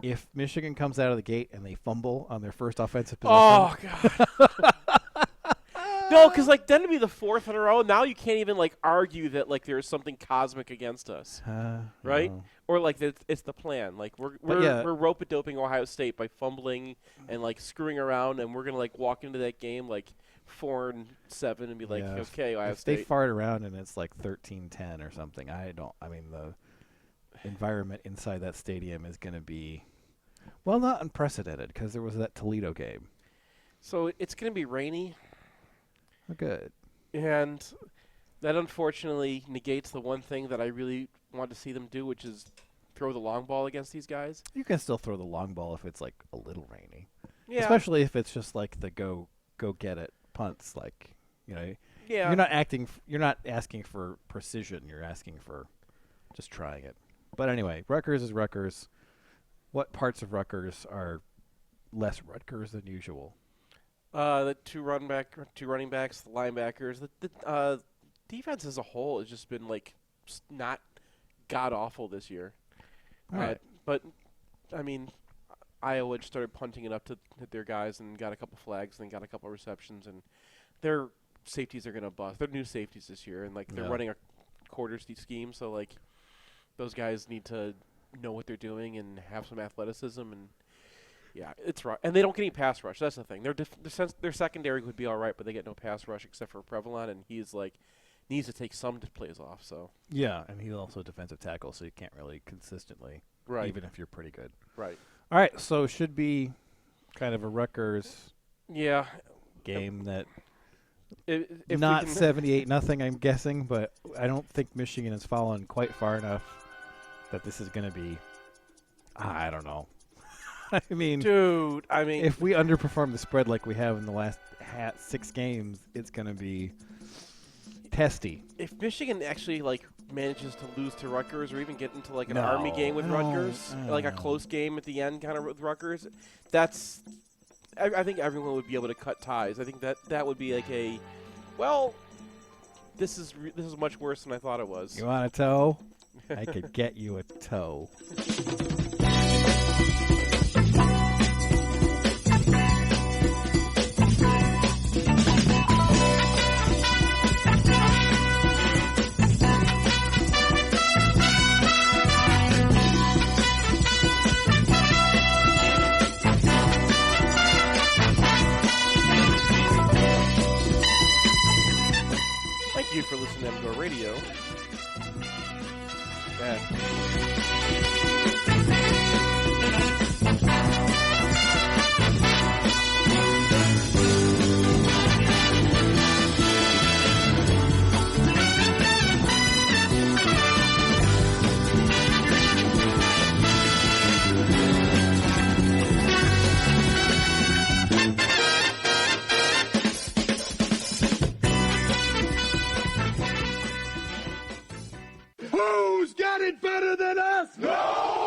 if Michigan comes out of the gate and they fumble on their first offensive possession. Oh God. No, because then it'd be the fourth in a row. Now you can't even argue that there's something cosmic against us, right? No. Or it's the plan. We're rope-a-doping Ohio State by fumbling and screwing around, and we're gonna walk into that game 4-7 and be okay, Ohio if State. They fart around and it's 13-10 or something. The environment inside that stadium is gonna be not unprecedented because there was that Toledo game. So it's gonna be rainy. Good. And that unfortunately negates the one thing that I really want to see them do, which is throw the long ball against these guys. You can still throw the long ball if it's a little rainy. Yeah. Especially if it's just the go get it punts Yeah. You're not asking for precision, you're asking for just trying it. But anyway, Rutgers is Rutgers. What parts of Rutgers are less Rutgers than usual? The two running backs, the linebackers, the defense as a whole has just been not god awful this year. All right. But Iowa just started punting it up to hit their guys and got a couple flags and got a couple receptions, and their safeties are gonna bust. They're new safeties this year, and they're running a quarter scheme, so those guys need to know what they're doing and have some athleticism and. Yeah, it's right, and they don't get any pass rush. That's the thing. Their secondary would be all right, but they get no pass rush except for Prevalon, and he's needs to take some plays off. So yeah, and he's also a defensive tackle, so you can't really consistently, even if you're pretty good. Right. All right, so should be kind of a Rutgers game that if not 78-0, I'm guessing, but I don't think Michigan has fallen quite far enough that this is going to be. I don't know. Dude, if we underperform the spread like we have in the last 6 games, it's going to be testy. If Michigan actually manages to lose to Rutgers or even get into an Army game with Rutgers, a close game at the end kind of with Rutgers, I think everyone would be able to cut ties. I think that would be this is much worse than I thought it was. You want a toe? I could get you a toe. Thank you for listening to MGoRadio. Yeah. got it better than us? No!